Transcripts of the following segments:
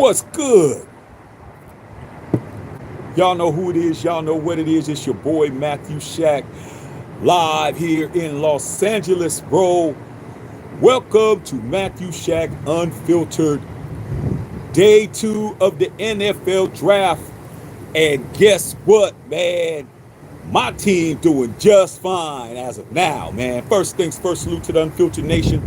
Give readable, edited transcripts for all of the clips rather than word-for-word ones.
What's good? Y'all know who it is. Y'all know what it is. It's your boy Matthew Shack, live here in Los Angeles, bro. Welcome to Matthew Shack Unfiltered, day 2 of the NFL draft. And guess what, man? My team doing just fine as of now, man. First things first, salute to the Unfiltered Nation.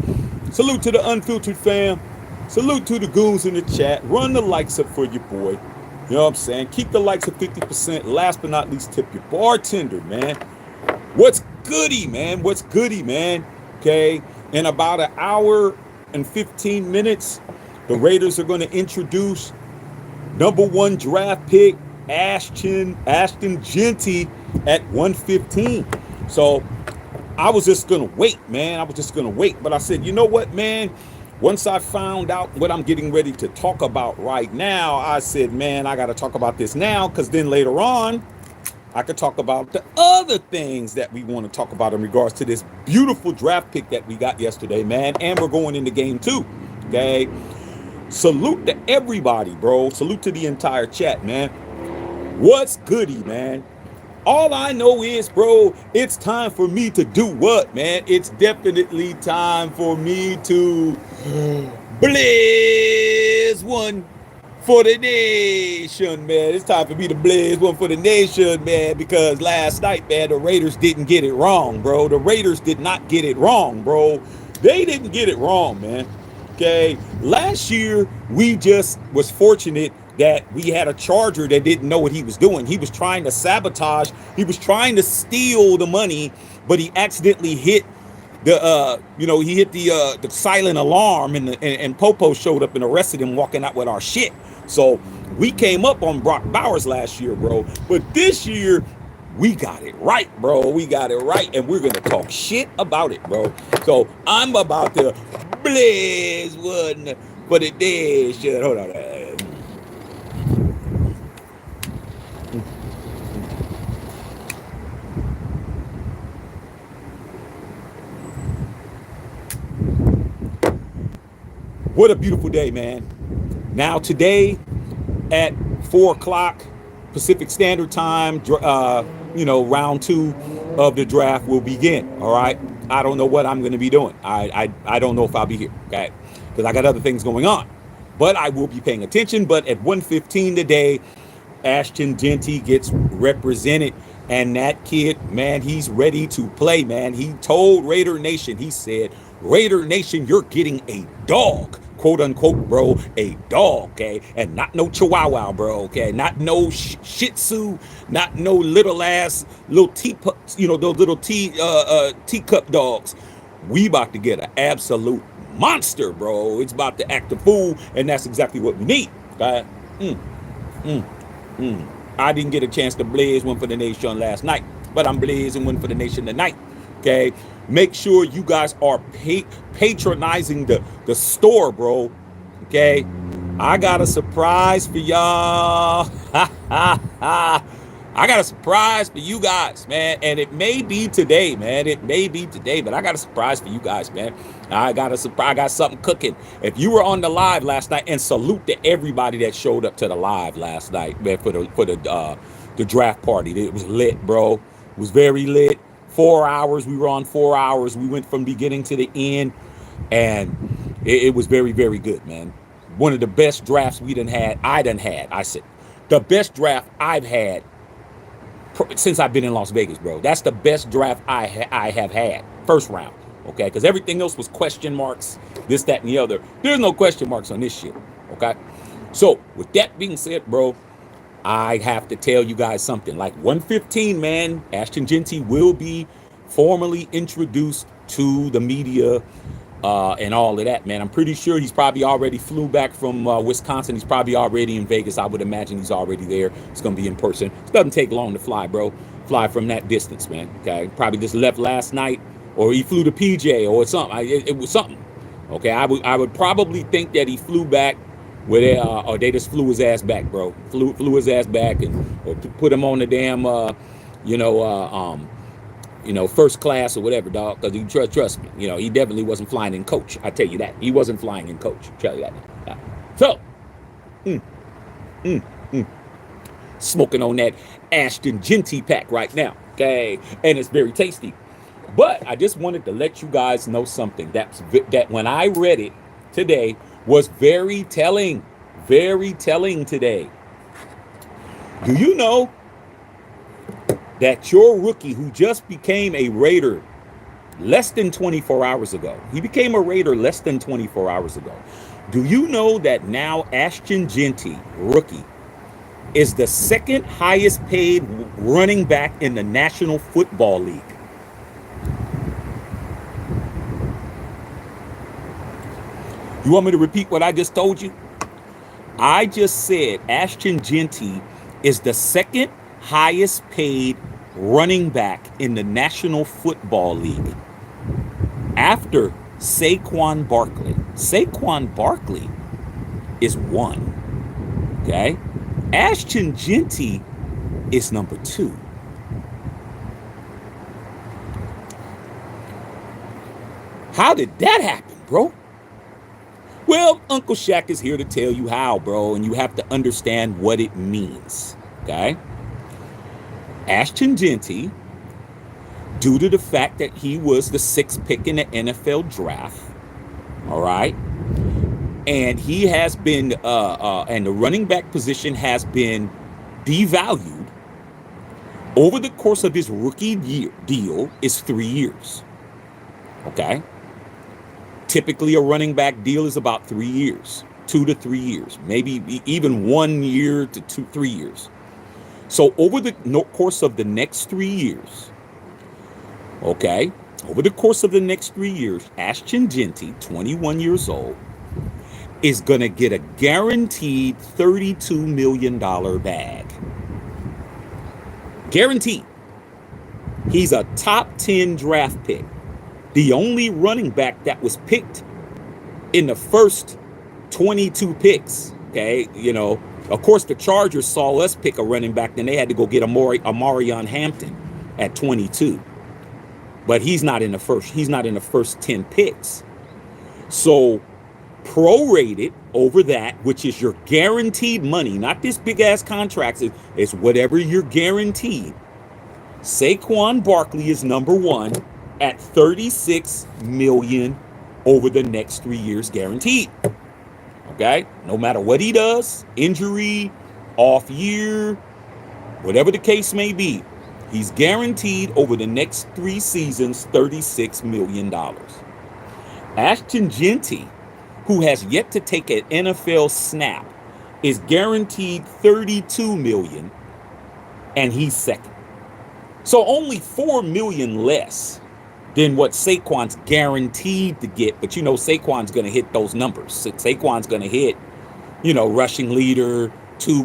Salute to the Unfiltered fam. Salute to the goons in the chat. Run the likes up for your boy. You know what I'm saying? Keep the likes at 50%. Last but not least, tip your bartender, man. What's goody, man? What's goody, man? Okay. In about an hour and 15 minutes, the Raiders are going to introduce #1 draft pick, ASHTON Jeanty at 115. So I was just going to wait, man. I was just going to wait. But I said, you know what, man? Once I found out what I'm getting ready to talk about right now, I said, man, I got to talk about this now, because then later on, I could talk about the other things that we want to talk about in regards to this beautiful draft pick that we got yesterday, man. And we're going into game 2, okay? Salute to everybody, bro. Salute to the entire chat, man. What's goody, man? All I know is, bro, it's time for me to do what, man? It's definitely time for me to blaze one for the nation, man. It's time for me to blaze one for the nation, man, because last night, man, the Raiders didn't get it wrong, bro. The Raiders did not get it wrong, bro. They didn't get it wrong, man. Okay, last year we just was fortunate that we had a Charger that didn't know what he was doing. He was trying to sabotage. He was trying to steal the money, but he accidentally hit the he hit the silent alarm, and Popo showed up and arrested him walking out with our shit. So we came up on Brock Bowers last year, bro. But this year we got it right, bro. We got it right, and we're gonna talk shit about it, bro. So I'm about to blaze one for the day. Shit, hold on. What a beautiful day, man. Now today at 4 o'clock Pacific Standard Time, round 2 of the draft will begin, all right? I don't know what I'm going to be doing. I don't know if I'll be here, okay? Because I got other things going on. But I will be paying attention. But at 1:15 today, ASHTON Jeanty gets represented. And that kid, man, he's ready to play, man. He told Raider Nation, he said, Raider Nation, you're getting a dog, quote unquote, bro, a dog, okay? And not no chihuahua, bro, okay? Not no shih tzu, not no little teacup, those little teacup dogs. We about to get an absolute monster, bro. It's about to act a fool, and that's exactly what we need, okay? I didn't get a chance to blaze one for the nation last night, but I'm blazing one for the nation tonight, okay? Make sure you guys are patronizing the store, bro, okay? I got a surprise for y'all. I got a surprise for you guys, man, and it may be today, man. It may be today, but I got a surprise for you guys, man. I got something cooking. If you were on the live last night, and salute to everybody that showed up to the live last night, man, for the draft party. It was lit, bro. It was very lit. 4 hours. We were on 4 hours. We went from beginning to the end, and it was very, very good, man. One of the best drafts I said, the best draft I've had since I've been in Las Vegas, bro. That's the best draft I have had. First round, okay? Because everything else was question marks, this, that, and the other. There's no question marks on this shit, okay? So, with that being said, bro, I have to tell you guys something. Like 1:15, man, ASHTON Jeanty will be formally introduced to the media and all of that, man. I'm pretty sure he's probably already flew back from Wisconsin. He's probably already in Vegas. I would imagine he's already there. It's going to be in person. It doesn't take long to fly, bro. Fly from that distance, man. Okay, probably just left last night, or he flew to PJ or something. It was something. Okay, I would probably think that he flew back, or they just flew his ass back, bro. Flew his ass back, or put him on the damn, first class or whatever, dog. Because he trust me, he definitely wasn't flying in coach. I tell you that he wasn't flying in coach. Tell you that. So Mm, mm, mm. Smoking on that ASHTON JEANTY pack right now, okay? And it's very tasty. But I just wanted to let you guys know something that when I read it today was very telling today. Do you know that your rookie who just became a Raider less than 24 hours ago, he became a Raider less than 24 hours ago. Do you know that now ASHTON JEANTY, rookie, is the second highest paid running back in the National Football League? You want me to repeat what I just told you? I just said ASHTON JEANTY is the second highest paid running back in the National Football League after Saquon Barkley. Saquon Barkley is one, okay? ASHTON JEANTY is number two. How did that happen, bro? Well, Uncle Shaq is here to tell you how, bro, and you have to understand what it means, okay? ASHTON JEANTY, due to the fact that he was the 6th pick in the NFL draft, all right, and he has been, and the running back position has been devalued over the course of his rookie year deal is 3 years, okay? Typically, a running back deal is about 3 years, 2 to 3 years, maybe even 1 year to 3 years. So over the course of the next 3 years, okay, over the course of the next 3 years, ASHTON JEANTY, 21 years old, is going to get a guaranteed $32 million bag. Guaranteed. He's a top 10 draft pick. The only running back that was picked in the first 22 picks, okay, you know, of course the Chargers saw us pick a running back, then they had to go get Amarion Hampton at 22. But he's not in the first 10 picks. So prorated over that, which is your guaranteed money, not this big ass contracts, it's whatever you're guaranteed. Saquon Barkley is number one at $36 million over the next 3 years guaranteed. Okay? No matter what he does, injury, off year, whatever the case may be, he's guaranteed over the next 3 seasons $36 million. ASHTON JEANTY, who has yet to take an NFL snap, is guaranteed $32 million, and he's second. So only $4 million less than what Saquon's guaranteed to get. But you know, Saquon's going to hit those numbers. Saquon's going to hit, you know, rushing leader, two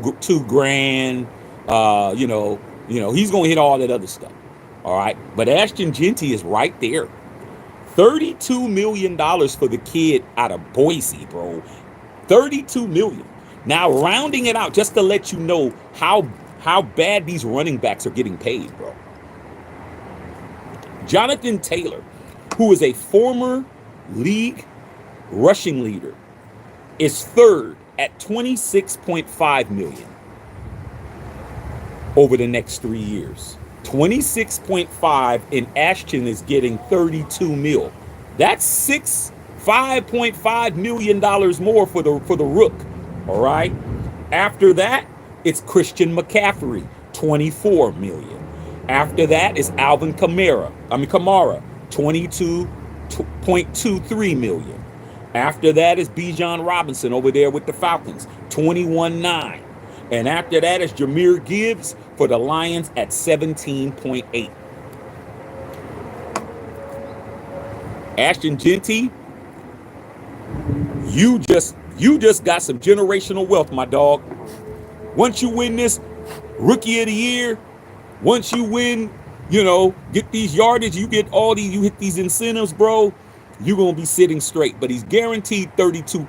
grand, you know, he's going to hit all that other stuff. All right. But ASHTON JEANTY is right there. $32 million for the kid out of Boise, bro. $32 million. Now, rounding it out, just to let you know how bad these running backs are getting paid, bro. Jonathan Taylor, who is a former league rushing leader, is third at $26.5 million over the next 3 years. 26.5, and ASHTON is getting 32 mil. That's $5.5 million more for the rook. All right. After that, it's Christian McCaffrey, 24 million. After that is Alvin Kamara, 22.23 million. After that is Bijan Robinson over there with the Falcons, 21.9. And after that is Jahmyr Gibbs for the Lions at 17.8. ASHTON JEANTY, you just got some generational wealth, my dog. Once you win this Rookie of the Year, once you win, you know, get these yardage, you hit these incentives, bro, you're going to be sitting straight. But he's guaranteed 32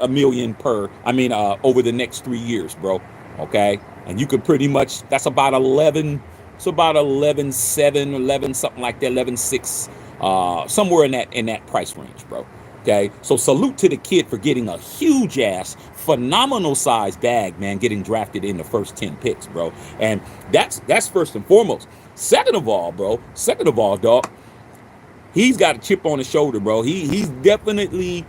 million over the next 3 years, bro. Okay. And you could pretty much, that's about 11, it's about 11.7, 11, something like that, 11.6, somewhere in that price range, bro. Okay, so salute to the kid for getting a huge ass, phenomenal size bag, man, getting drafted in the first 10 picks, bro. And that's first and foremost. Second of all, dog, he's got a chip on his shoulder, bro. He's definitely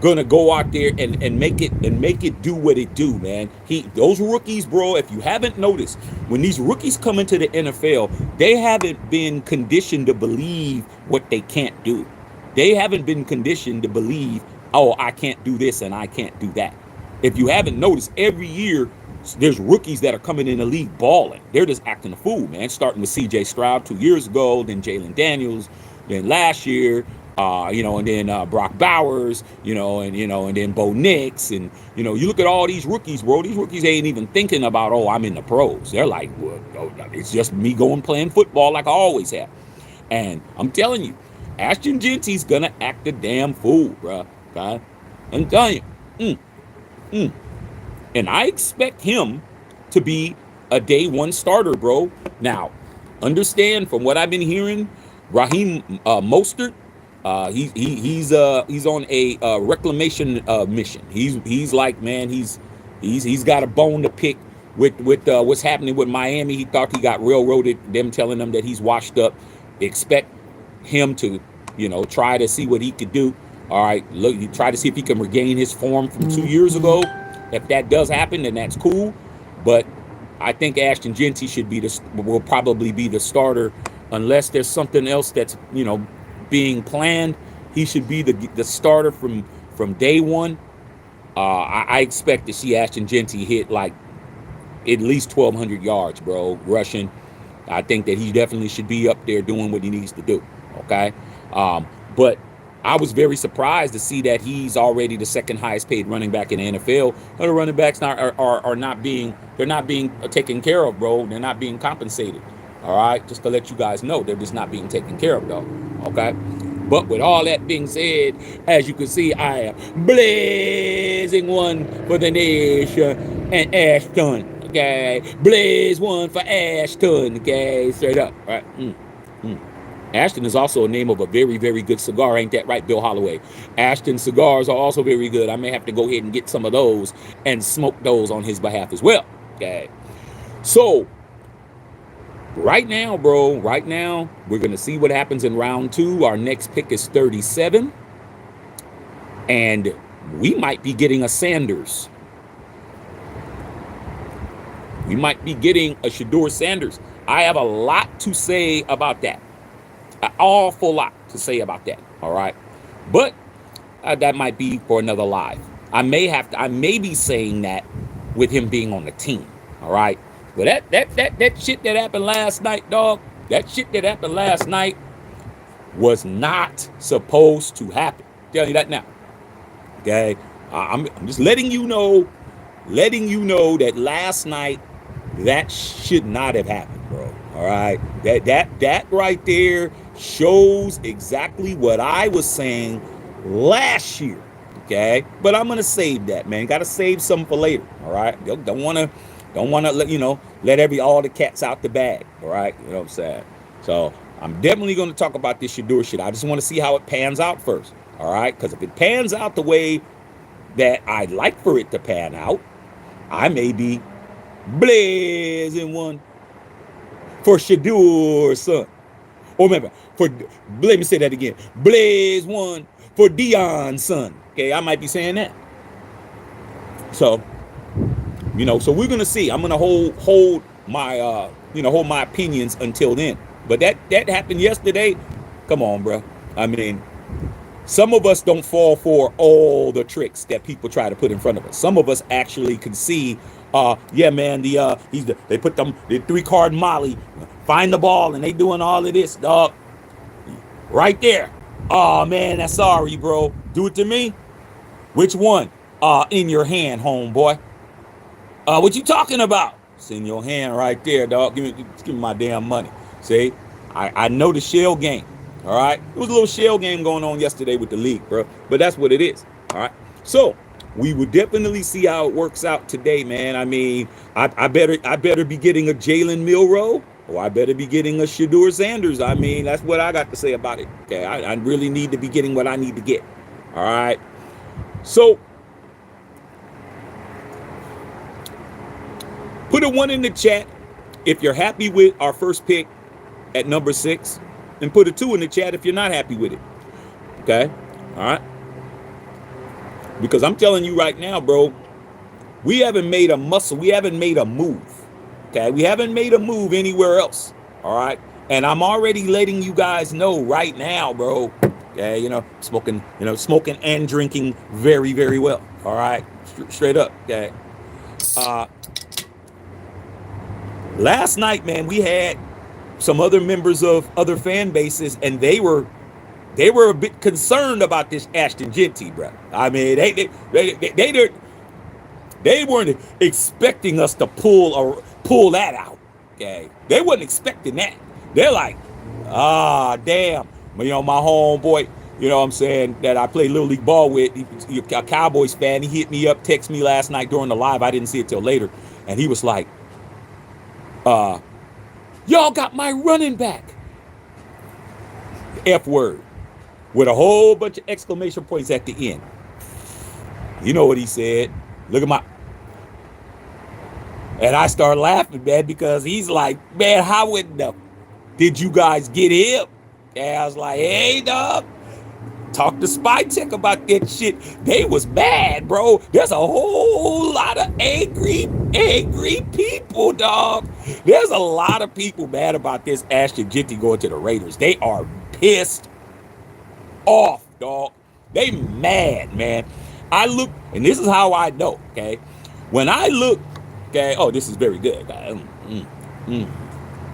gonna go out there and make it do what it do, man. Those rookies, bro, if you haven't noticed, when these rookies come into the NFL, they haven't been conditioned to believe what they can't do. They haven't been conditioned to believe, oh, I can't do this and I can't do that. If you haven't noticed, every year there's rookies that are coming in the league balling. They're just acting a fool, man. Starting with C.J. Stroud 2 years ago, then Jalen Daniels, then last year, and then Brock Bowers, and then Bo Nix, and you look at all these rookies, bro. These rookies ain't even thinking about, oh, I'm in the pros. They're like, well, it's just me going playing football like I always have. And I'm telling you, ASHTON JEANTY's gonna act a damn fool, bro. Okay? I'm telling you. And I expect him to be a day one starter, bro. Now, understand from what I've been hearing, Raheem Mostert, he's on a reclamation mission. He's like, man, he's got a bone to pick with what's happening with Miami. He thought he got railroaded. Them telling him that he's washed up. Expect him to, try to see what he could do. All right, look, try to see if he can regain his form from 2 years ago. If that does happen, then that's cool. But I think ASHTON JEANTY will probably be the starter, unless there's something else that's being planned. He should be the starter from day one. I expect to see ASHTON JEANTY hit like at least 1,200 yards, bro, rushing. I think that he definitely should be up there doing what he needs to do. Okay, but I was very surprised to see that he's already the second highest paid running back in the NFL. Other running backs are not being taken care of, bro. They're not being compensated. All right, just to let you guys know, they're just not being taken care of, though. Okay, but with all that being said, as you can see, I am blazing one for the nation and ASHTON. Okay, blaze one for ASHTON. Okay, straight up. All right. ASHTON is also a name of a very, very good cigar. Ain't that right, Bill Holloway? ASHTON cigars are also very good. I may have to go ahead and get some of those and smoke those on his behalf as well. Okay. So, right now, bro, we're going to see what happens in round 2. Our next pick is 37. And we might be getting a Sanders. We might be getting a Shedeur Sanders. I have a lot to say about that. An awful lot to say about that. All right. But that might be for another live. I may be saying that with him being on the team. All right. But that shit that happened last night, dog, that shit that happened last night was not supposed to happen. Tell you that now. Okay. I'm just letting you know that last night that should not have happened, bro. All right. That right there shows exactly what I was saying last year. Okay. But I'm gonna save that, man. Gotta save some for later. All right. Don't wanna let all the cats out the bag. All right. You know what I'm saying? So I'm definitely gonna talk about this Shedeur shit. I just want to see how it pans out first. All right. Because if it pans out the way that I'd like for it to pan out, I may be blazing one for Shedeur, son. Or remember, let me say that again. Blaze one for Deion, son. Okay, I might be saying that. So, so we're gonna see. I'm gonna hold my hold my opinions until then. But that happened yesterday. Come on, bro. I mean, some of us don't fall for all the tricks that people try to put in front of us. Some of us actually can see, yeah, man, they put the 3-card Molly, find the ball, and they doing all of this, dog. Right there. Oh, man, that's sorry, bro. Do it to me. Which one? In your hand, homeboy. What you talking about? It's in your hand right there, dog. Give me my damn money. See, I know the shell game. All right, it was a little shell game going on yesterday with the league, bro. But that's what it is. All right, so we will definitely see how it works out today, man. I mean, I better be getting a Jalen Milroe, or I better be getting a Shedeur Sanders. I mean, that's what I got to say about it. Okay, I really need to be getting what I need to get. All right. So put a 1 in the chat if you're happy with our first pick at number 6, and put a 2 in the chat if you're not happy with it. Okay? All right? Because I'm telling you right now, bro, we haven't made a muscle. We haven't made a move. Okay? We haven't made a move anywhere else. All right? And I'm already letting you guys know right now, bro. Okay, smoking and drinking very, very well. All right? Straight up. Okay? Last night, man, we had some other members of other fan bases, and they were a bit concerned about this ASHTON JEANTY, bro. I mean, they weren't expecting us to pull that out. Okay, they wasn't expecting that. They're like, damn. My homeboy, what I'm saying, that I play Little League ball with, a Cowboys fan. He hit me up, texted me last night during the live. I didn't see it till later, and he was like, y'all got my running back. F word. With a whole bunch of exclamation points at the end. You know what he said. Look at my... And I started laughing, man, because he's like, man, how in the... did you guys get him? And I was like, hey, dog. Talk to Spy Tech about that shit. They was mad, bro. There's a whole lot of angry people, dog. There's a lot of people mad about this ASHTON JEANTY going to the Raiders. They are pissed off, dog. They mad, man. I look, and this is how I know, okay? When I look, okay, oh, this is very good, guys.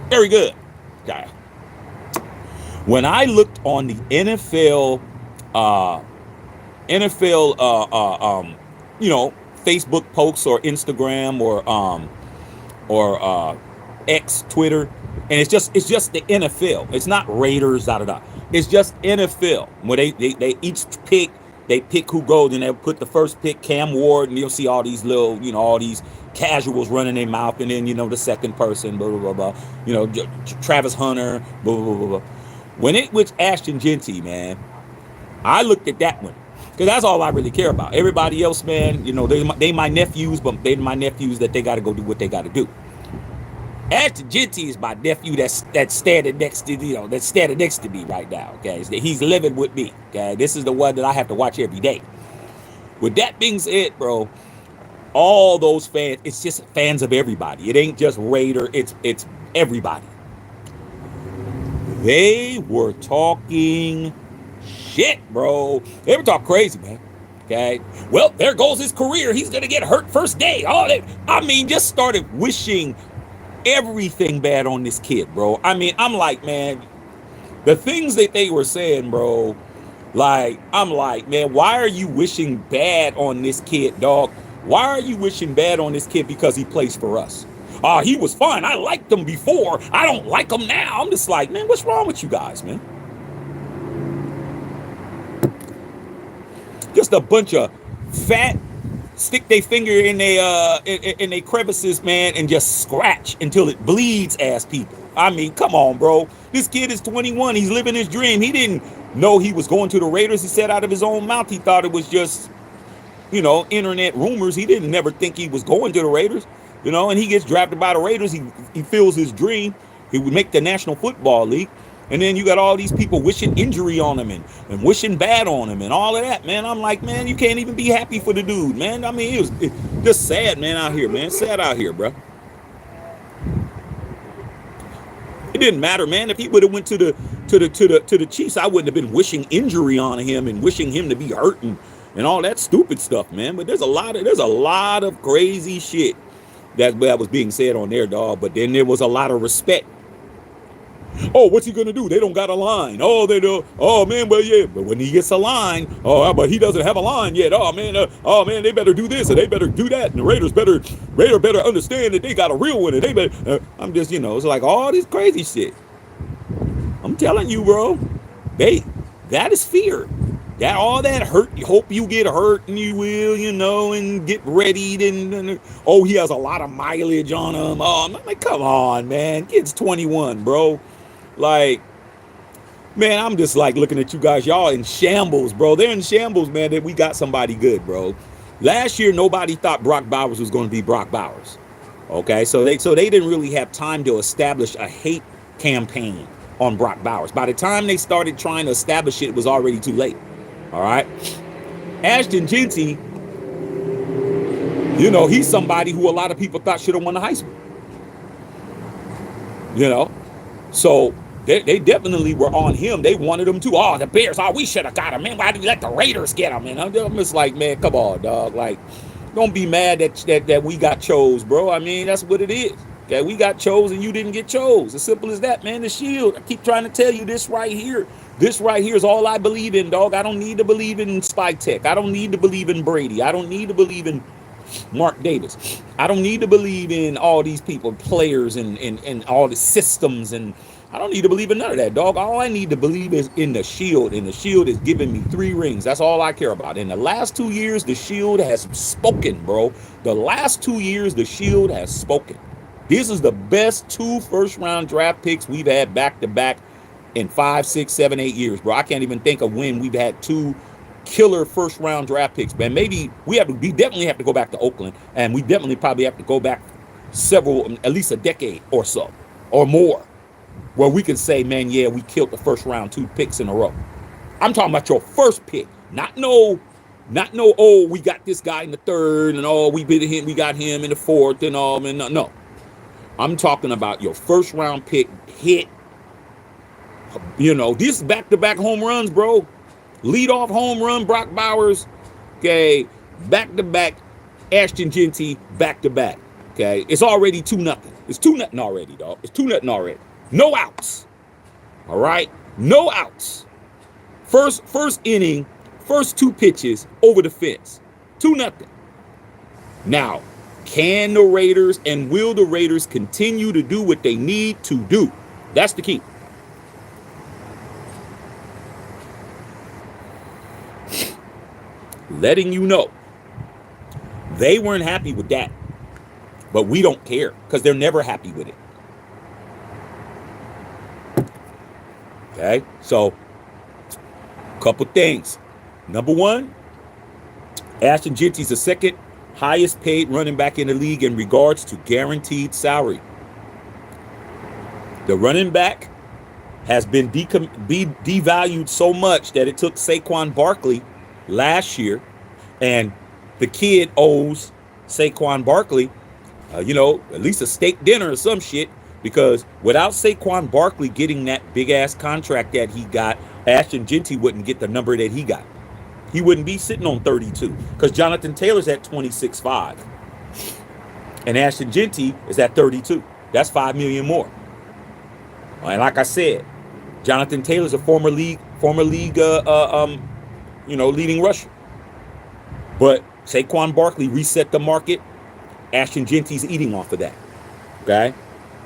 Very good, guys. When I looked on the NFL, Facebook posts or Instagram or X, Twitter, and it's just the NFL. It's not Raiders, It's just NFL. Where they each pick, they pick who goes, and they'll put the first pick, Cam Ward, and you'll see all these little, all these casuals running their mouth, and then the second person, blah blah blah blah. Travis Hunter, blah blah blah blah. When it was ASHTON JEANTY, man, I looked at that one because that's all I really care about. Everybody else, man, they my nephews, but they my nephews that they got to go do what they got to do. ASHTON JEANTY is my nephew that's standing next to me right now. Okay, he's living with me. Okay, this is the one that I have to watch every day. With that being said, bro, all those fans, it's just fans of everybody. It ain't just Raider. It's everybody. They were talking shit, bro. They were talking crazy, man. Okay. Well, there goes his career. He's gonna get hurt first day. Just started wishing everything bad on this kid, bro. I'm like, man, the things that they were saying, bro, I'm like, man, why are you wishing bad on this kid, dog? Why are you wishing bad on this kid because he plays for us? He was fine. I liked him before. I don't like him now. I'm just like, man, what's wrong with you guys, man? Just a bunch of fat, stick their finger in their crevices, man, and just scratch until it bleeds ass people. Come on, bro. This kid is 21. He's living his dream. He didn't know he was going to the Raiders. He said out of his own mouth he thought it was just, internet rumors. He didn't never think he was going to the Raiders, and he gets drafted by the Raiders. He feels his dream. He would make the National Football League. And then you got all these people wishing injury on him and wishing bad on him and all of that, man. I'm like, man, you can't even be happy for the dude, man. It was just sad, man, out here, man. Sad out here, bro. It didn't matter, man. If he would have went to the Chiefs, I wouldn't have been wishing injury on him and wishing him to be hurt and all that stupid stuff, man. But there's a lot of crazy shit that was being said on there, dog. But then there was a lot of respect. Oh, what's he gonna do? They don't got a line. Oh, they do. Oh man, well yeah. But when he gets a line, but he doesn't have a line yet. Oh man, they better do this and they better do that. And the Raiders better understand that they got a real one. And they better. I'm just, it's like all this crazy shit. I'm telling you, bro. That is fear. That all that hurt. You hope you get hurt and you will, and get readied and he has a lot of mileage on him. Oh, I'm like, come on, man. Kid's 21, bro. Like, Man, I'm just like looking at you guys. Y'all in shambles, bro. They're in shambles, man, that we got somebody good, bro. Last year, nobody thought Brock Bowers was going to be Brock Bowers. Okay, so they didn't really have time to establish a hate campaign on Brock Bowers. By the time they started trying to establish it, it was already too late. All right. ASHTON JEANTY, you know, he's somebody who a lot of people thought should have won the Heisman. You know, so they definitely were on him. They wanted him to. Oh, the Bears. Oh, we should have got him. Man, why did you let the Raiders get him? And I'm just like, man, come on, dog. Like, don't be mad that we got chose, bro. I mean, that's what it is. Okay, we got chose and you didn't get chose. As simple as that, man. The Shield. I keep trying to tell you this right here. This right here is all I believe in, dog. I don't need to believe in Spy Tech. I don't need to believe in Brady. I don't need to believe in Mark Davis. I don't need to believe in all these people, players, and all the systems, and I don't need to believe in none of that, dog. All I need to believe is in the Shield, and the Shield is giving me 3 rings. That's all I care about. In the last 2 years, the Shield has spoken, bro. The last 2 years, the Shield has spoken. This is the best 2 first-round draft picks we've had back-to-back in 5, 6, 7, 8 years, bro. I can't even think of when we've had 2 killer first-round draft picks, man. Maybe we definitely have to go back to Oakland, and we definitely probably have to go back at least a decade or so, or more, where we can say, man, yeah, we killed the first-round 2 picks in a row. I'm talking about your first pick, not no, oh, we got this guy in the 3rd, and oh, we got him in the 4th, and all, and no. I'm talking about your first-round pick hit. You know, these back-to-back home runs, bro. Lead-off home run, Brock Bowers. Okay, back-to-back, ASHTON JEANTY, back-to-back. Okay, it's already 2-0. It's 2-0 already, dog. It's 2-0 already. No outs. All right, no outs. First inning, first 2 pitches over the fence. 2-0. Now, can the Raiders and will the Raiders continue to do what they need to do? That's the key. Letting you know, they weren't happy with that, but we don't care because they're never happy with it. Okay, so a couple things. Number 1, ASHTON JEANTY is the 2nd highest paid running back in the league in regards to guaranteed salary. The running back has been devalued so much that it took Saquon Barkley last year, and the kid owes Saquon Barkley, at least a steak dinner or some shit, because without Saquon Barkley getting that big-ass contract that he got, ASHTON JEANTY wouldn't get the number that he got. He wouldn't be sitting on 32 because Jonathan Taylor's at 26.5. And ASHTON JEANTY is at 32. That's $5 million more. And like I said, Jonathan Taylor's a former league leading rusher. But Saquon Barkley reset the market. ASHTON JEANTY's eating off of that. Okay?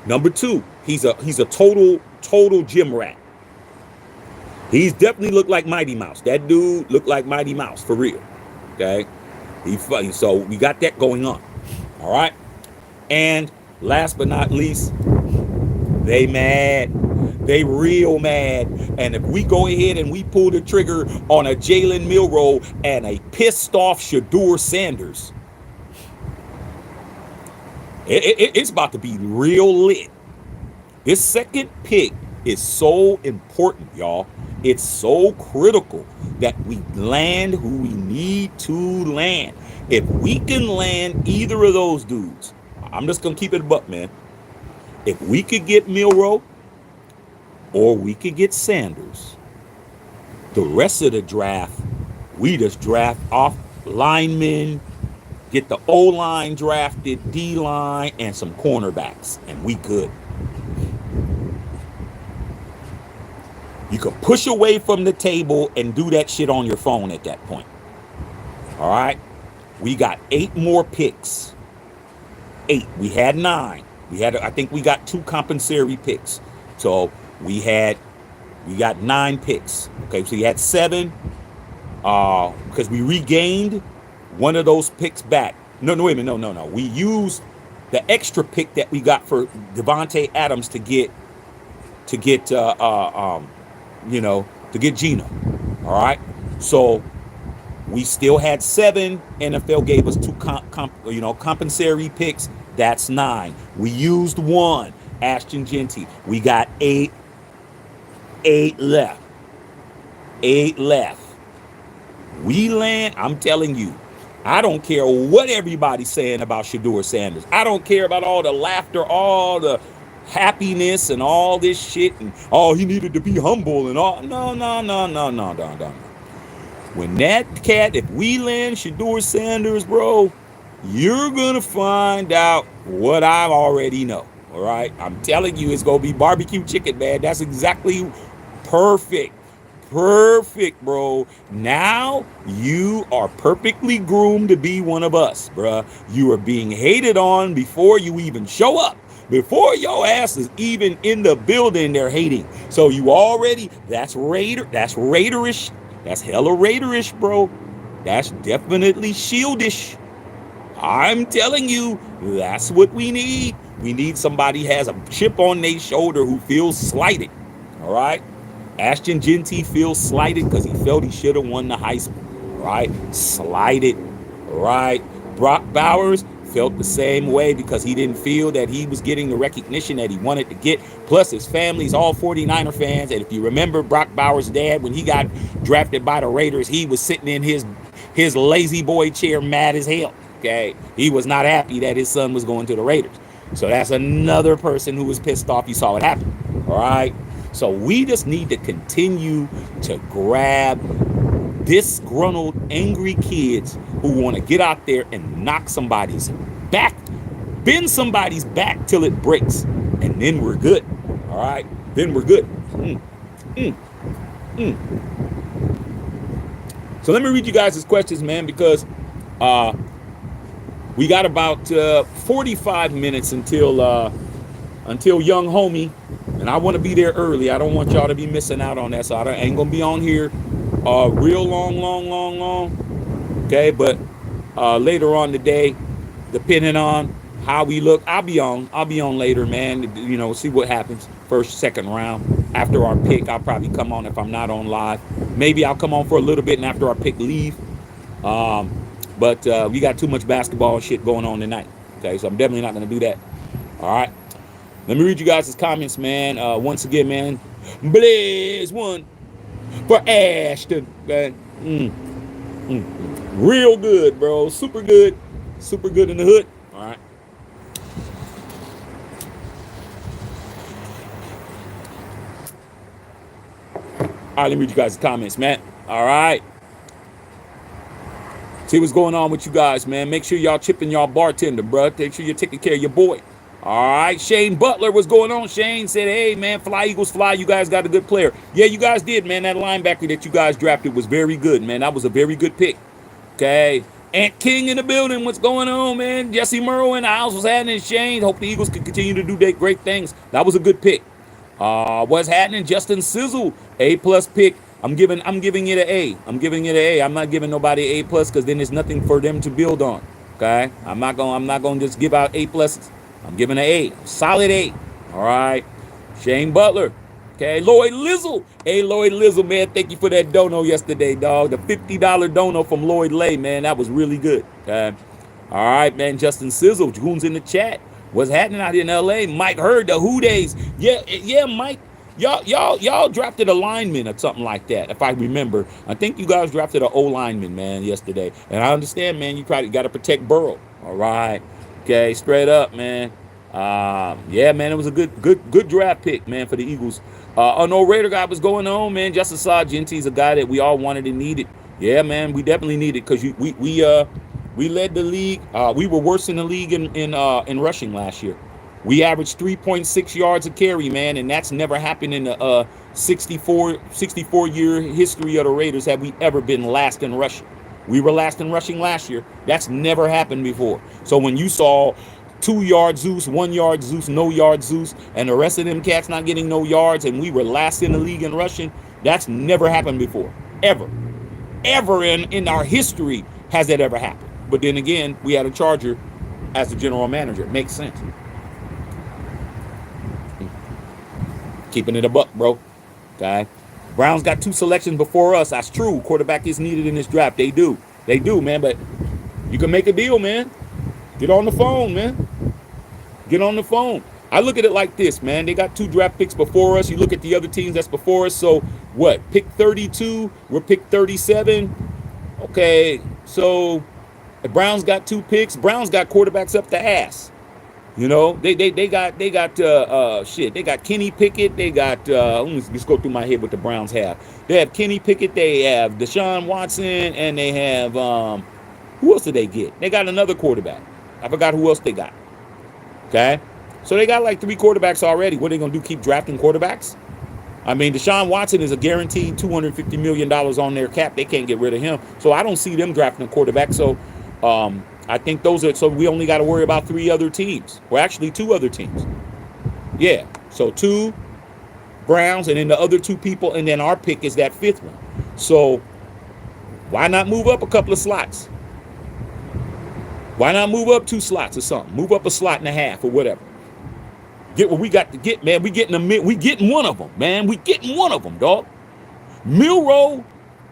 Number 2, he's a total gym rat. He's definitely looked like Mighty Mouse. That dude looked like Mighty Mouse, for real. Okay? So we got that going on. All right? And last but not least, they mad. They real mad. And if we go ahead and we pull the trigger on a Jalen Milroe and a pissed off Shedeur Sanders, it's about to be real lit. This 2nd pick is so important, y'all. It's so critical that we land who we need to land. If we can land either of those dudes, I'm just going to keep it a buck, man. If we could get Milroe or we could get Sanders, the rest of the draft, we just draft off linemen, get the O-line drafted, D-line, and some cornerbacks, and we good. You can push away from the table and do that shit on your phone at that point. All right? We got 8 more picks. 8. We had 9. I think we got 2 compensatory picks. So we got 9 picks. Okay, so you had 7 because we regained one of those picks back. No, wait a minute. No. We used the extra pick that we got for Devontae Adams to get to get Gino. All right. So we still had 7. NFL gave us 2 compensatory picks. That's 9. We used 1. ASHTON JEANTY. We got 8 left. 8 left. We land, I'm telling you, I don't care what everybody's saying about Shedeur Sanders. I don't care about all the laughter, all the happiness and all this shit. And, he needed to be humble and all. No. When that cat, if we land Shedeur Sanders, bro, you're going to find out what I already know. All right? I'm telling you, it's going to be barbecue chicken, man. That's exactly perfect. Perfect, bro. Now you are perfectly groomed to be one of us, bruh. You are being hated on before you even show up. Before your ass is even in the building, they're hating. So you already, that's Raiderish. That's hella Raiderish, bro. That's definitely shieldish. I'm telling you, that's what we need. We need somebody who has a chip on their shoulder who feels slighted. All right? ASHTON JEANTY feels slighted because he felt he should have won the Heisman. Right? Slighted. Right? Brock Bowers felt the same way because he didn't feel that he was getting the recognition that he wanted to get. Plus, his family's all 49er fans. And if you remember Brock Bowers' dad, when he got drafted by the Raiders, he was sitting in his lazy boy chair mad as hell. Okay? He was not happy that his son was going to the Raiders. So that's another person who was pissed off. You saw what happened. All right? So we just need to continue to grab disgruntled, angry kids who want to get out there and knock somebody's back, bend somebody's back till it breaks. And then we're good. All right? Then we're good. So let me read you guys' questions, man, because we got about 45 minutes until young homie, and I want to be there early. I don't want y'all to be missing out on that, so I ain't gonna be on here real long. Okay, but later on today, depending on how we look, I'll be on later, man. See what happens. First, second round. After our pick, I'll probably come on if I'm not on live. Maybe I'll come on for a little bit, and after our pick, leave. But we got too much basketball shit going on tonight. Okay, so I'm definitely not gonna do that. All right. Let me read you guys' comments, man. Once again, man, Blaze one for ASHTON, man. Real good, bro. Super good in the hood. All right. All right, let me read you guys' comments, man. All right. See what's going on with you guys, man. Make sure y'all chipping y'all bartender, bro. Make sure you're taking care of your boy. All right, Shane Butler, what's going on? Shane said, hey, man, fly, Eagles, fly. You guys got a good player. Yeah, you guys did, man. That linebacker that you guys drafted was very good, man. That was a very good pick. Okay. Ant King in the building. What's going on, man? Jesse Murrow in the house. What's happening, Shane? Hope the Eagles can continue to do great things. That was a good pick. What's happening? Justin Sizzle, A+ pick. I'm giving it an A. I'm giving it an A. I'm not giving nobody A+ because then there's nothing for them to build on. Okay. I'm not gonna just give out A+. I'm giving an A. Solid A. All right. Shane Butler. Okay. Lloyd Lizzle. Hey, Lloyd Lizzle, man. Thank you for that dono yesterday, dog. The $50 dono from Lloyd Lay, man. That was really good. Okay. All right, man. Justin Sizzle. Who's in the chat? What's happening out here in LA? Mike Heard, the Who Days. Yeah, Mike. Y'all drafted a lineman or something like that, if I remember. I think you guys drafted an O lineman, man, yesterday. And I understand, man, you probably got to protect Burrow. All right. Okay, straight up, man. Yeah, man, it was a good draft pick, man, for the Eagles. No Raider guy, what's going on, man? Justin Genty's a guy that we all wanted and needed. Yeah, man, we definitely needed because we led the league. We were worse in the league in rushing last year. We averaged 3.6 yards a carry, man, and that's never happened in the 64-year history of the Raiders have we ever been last in rushing. We were last in rushing last year. That's never happened before. So when you saw 2-yard Zeus, 1-yard Zeus, no yard Zeus, and the rest of them cats not getting no yards, and we were last in the league in rushing, that's never happened before. Ever in our history has that ever happened. But then again, we had a Charger as the general manager. It makes sense. Keeping it a buck, bro. Okay. Browns got 2 selections before us. That's true. Quarterback is needed in this draft. They do, man. But you can make a deal, man. Get on the phone, man. Get on the phone. I look at it like this, man. They got 2 draft picks before us. You look at the other teams that's before us. So what? Pick 32. We're pick 37. Okay. So the Browns got 2 picks. Browns got quarterbacks up the ass. You know, they got shit. They got Kenny Pickett. They got let me just go through my head what the Browns have. They have Kenny Pickett. They have Deshaun Watson, and they have who else did they get? They got another quarterback. I forgot who else they got. Okay, so they got like 3 quarterbacks already. What are they gonna do? Keep drafting quarterbacks? I mean, Deshaun Watson is a guaranteed $250 million on their cap. They can't get rid of him. So I don't see them drafting a quarterback. So I think those are, so we only got to worry about 3 other teams. Well, actually 2 other teams. Yeah. So 2 Browns and then the other 2 people. And then our pick is that 5th one. So why not move up a couple of slots? Why not move up 2 slots or something? Move up a slot and a half or whatever. Get what we got to get, man. We getting one of them, man. We getting one of them, dog. Milroe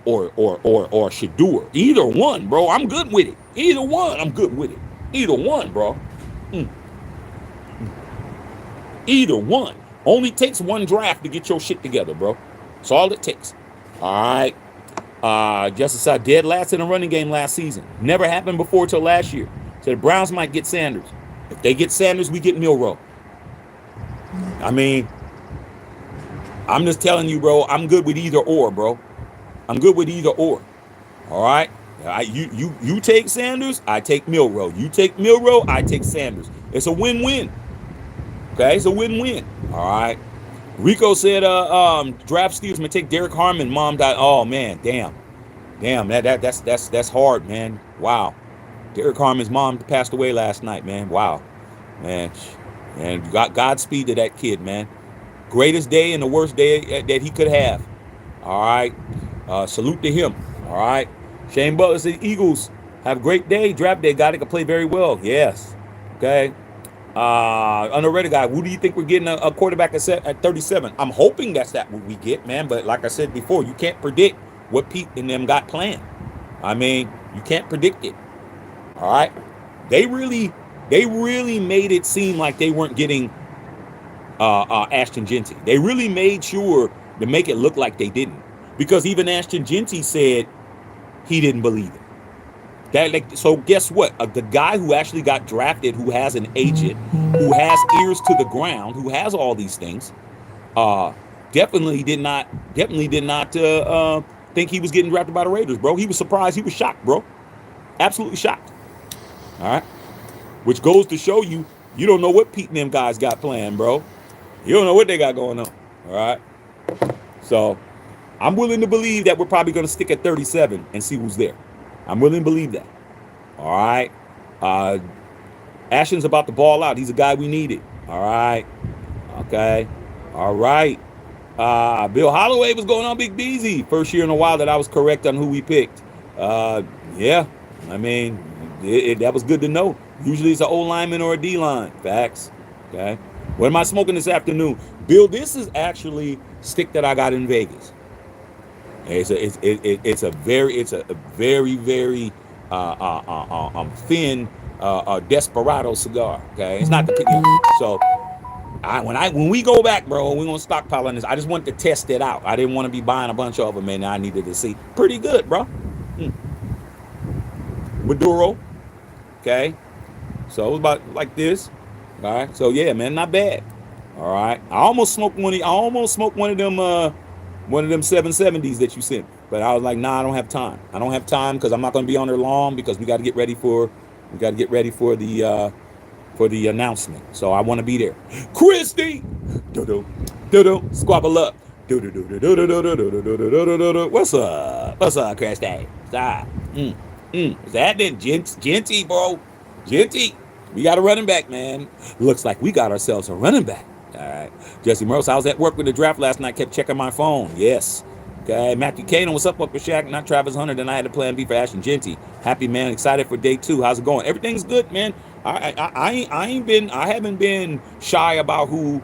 or Shador. Either one, bro. I'm good with it. Either one, I'm good with it. Either one, bro. Either one. Only takes 1 draft to get your shit together, bro. That's all it takes. All right. Justice saw dead last in a running game last season. Never happened before till last year. So the Browns might get Sanders. If they get Sanders, we get Milroe. I mean, I'm just telling you, bro. I'm good with either or, bro. I'm good with either or. All right. You take Sanders, I take Milroe. You take Milroe, I take Sanders. It's a win-win. Okay, it's a win-win. All right. Rico said, draft Steelers may take Derek Harmon. Mom died. Oh man, damn. That's hard, man. Wow. Derek Harmon's mom passed away last night, man. Wow, man. And Godspeed to that kid, man. Greatest day and the worst day that he could have. All right. Salute to him. All right. Shane Butler says, Eagles have a great day. Draft day. Guy that can play very well. Yes. Okay. Underrated guy. Who do you think we're getting a quarterback at 37? I'm hoping that's what we get, man. But like I said before, you can't predict what Pete and them got planned. I mean, you can't predict it. All right. They really made it seem like they weren't getting ASHTON JEANTY. They really made sure to make it look like they didn't. Because even ASHTON JEANTY said he didn't believe it. So guess what? The guy who actually got drafted, who has an agent, who has ears to the ground, who has all these things, definitely did not think he was getting drafted by the Raiders, bro. He was surprised. He was shocked, bro. Absolutely shocked. All right. Which goes to show you don't know what Pete and them guys got planned, bro. You don't know what they got going on. All right. So I'm willing to believe that we're probably going to stick at 37 and see who's there. I'm willing to believe that. All right. Ashton's about to ball out. He's a guy we needed. All right. Okay. All right. Bill Holloway was going on Big Beezy. First year in a while that I was correct on who we picked. Yeah. I mean, that was good to know. Usually it's an O lineman or a D line. Facts. Okay. What am I smoking this afternoon? Bill, this is actually stick that I got in Vegas. It's a very thin Desperado cigar. Okay, it's not the so. When we go back, bro, we're gonna stockpile on this. I just want to test it out. I didn't want to be buying a bunch of them, and I needed to see. Pretty good, bro. Maduro. Okay, so it was about like this. All right, so yeah, man, not bad. All right, I almost smoked one of them 770s that you sent, but I was like, nah, I don't have time. I don't have time because I'm not going to be on there long because we got to get ready for the announcement. So I want to be there. Christy, squabble up. What's up, Christy? Is that then Jeanty, bro? Jeanty, we got a running back, man. Looks like we got ourselves a running back. All right. Jesse Morris, I was at work with the draft last night, kept checking my phone. Yes. Okay. Matthew Kano, what's up with Shaq? Not Travis Hunter. Then I had a plan B for ASHTON JEANTY. Happy, man. Excited for day 2. How's it going? Everything's good, man. I haven't been shy about who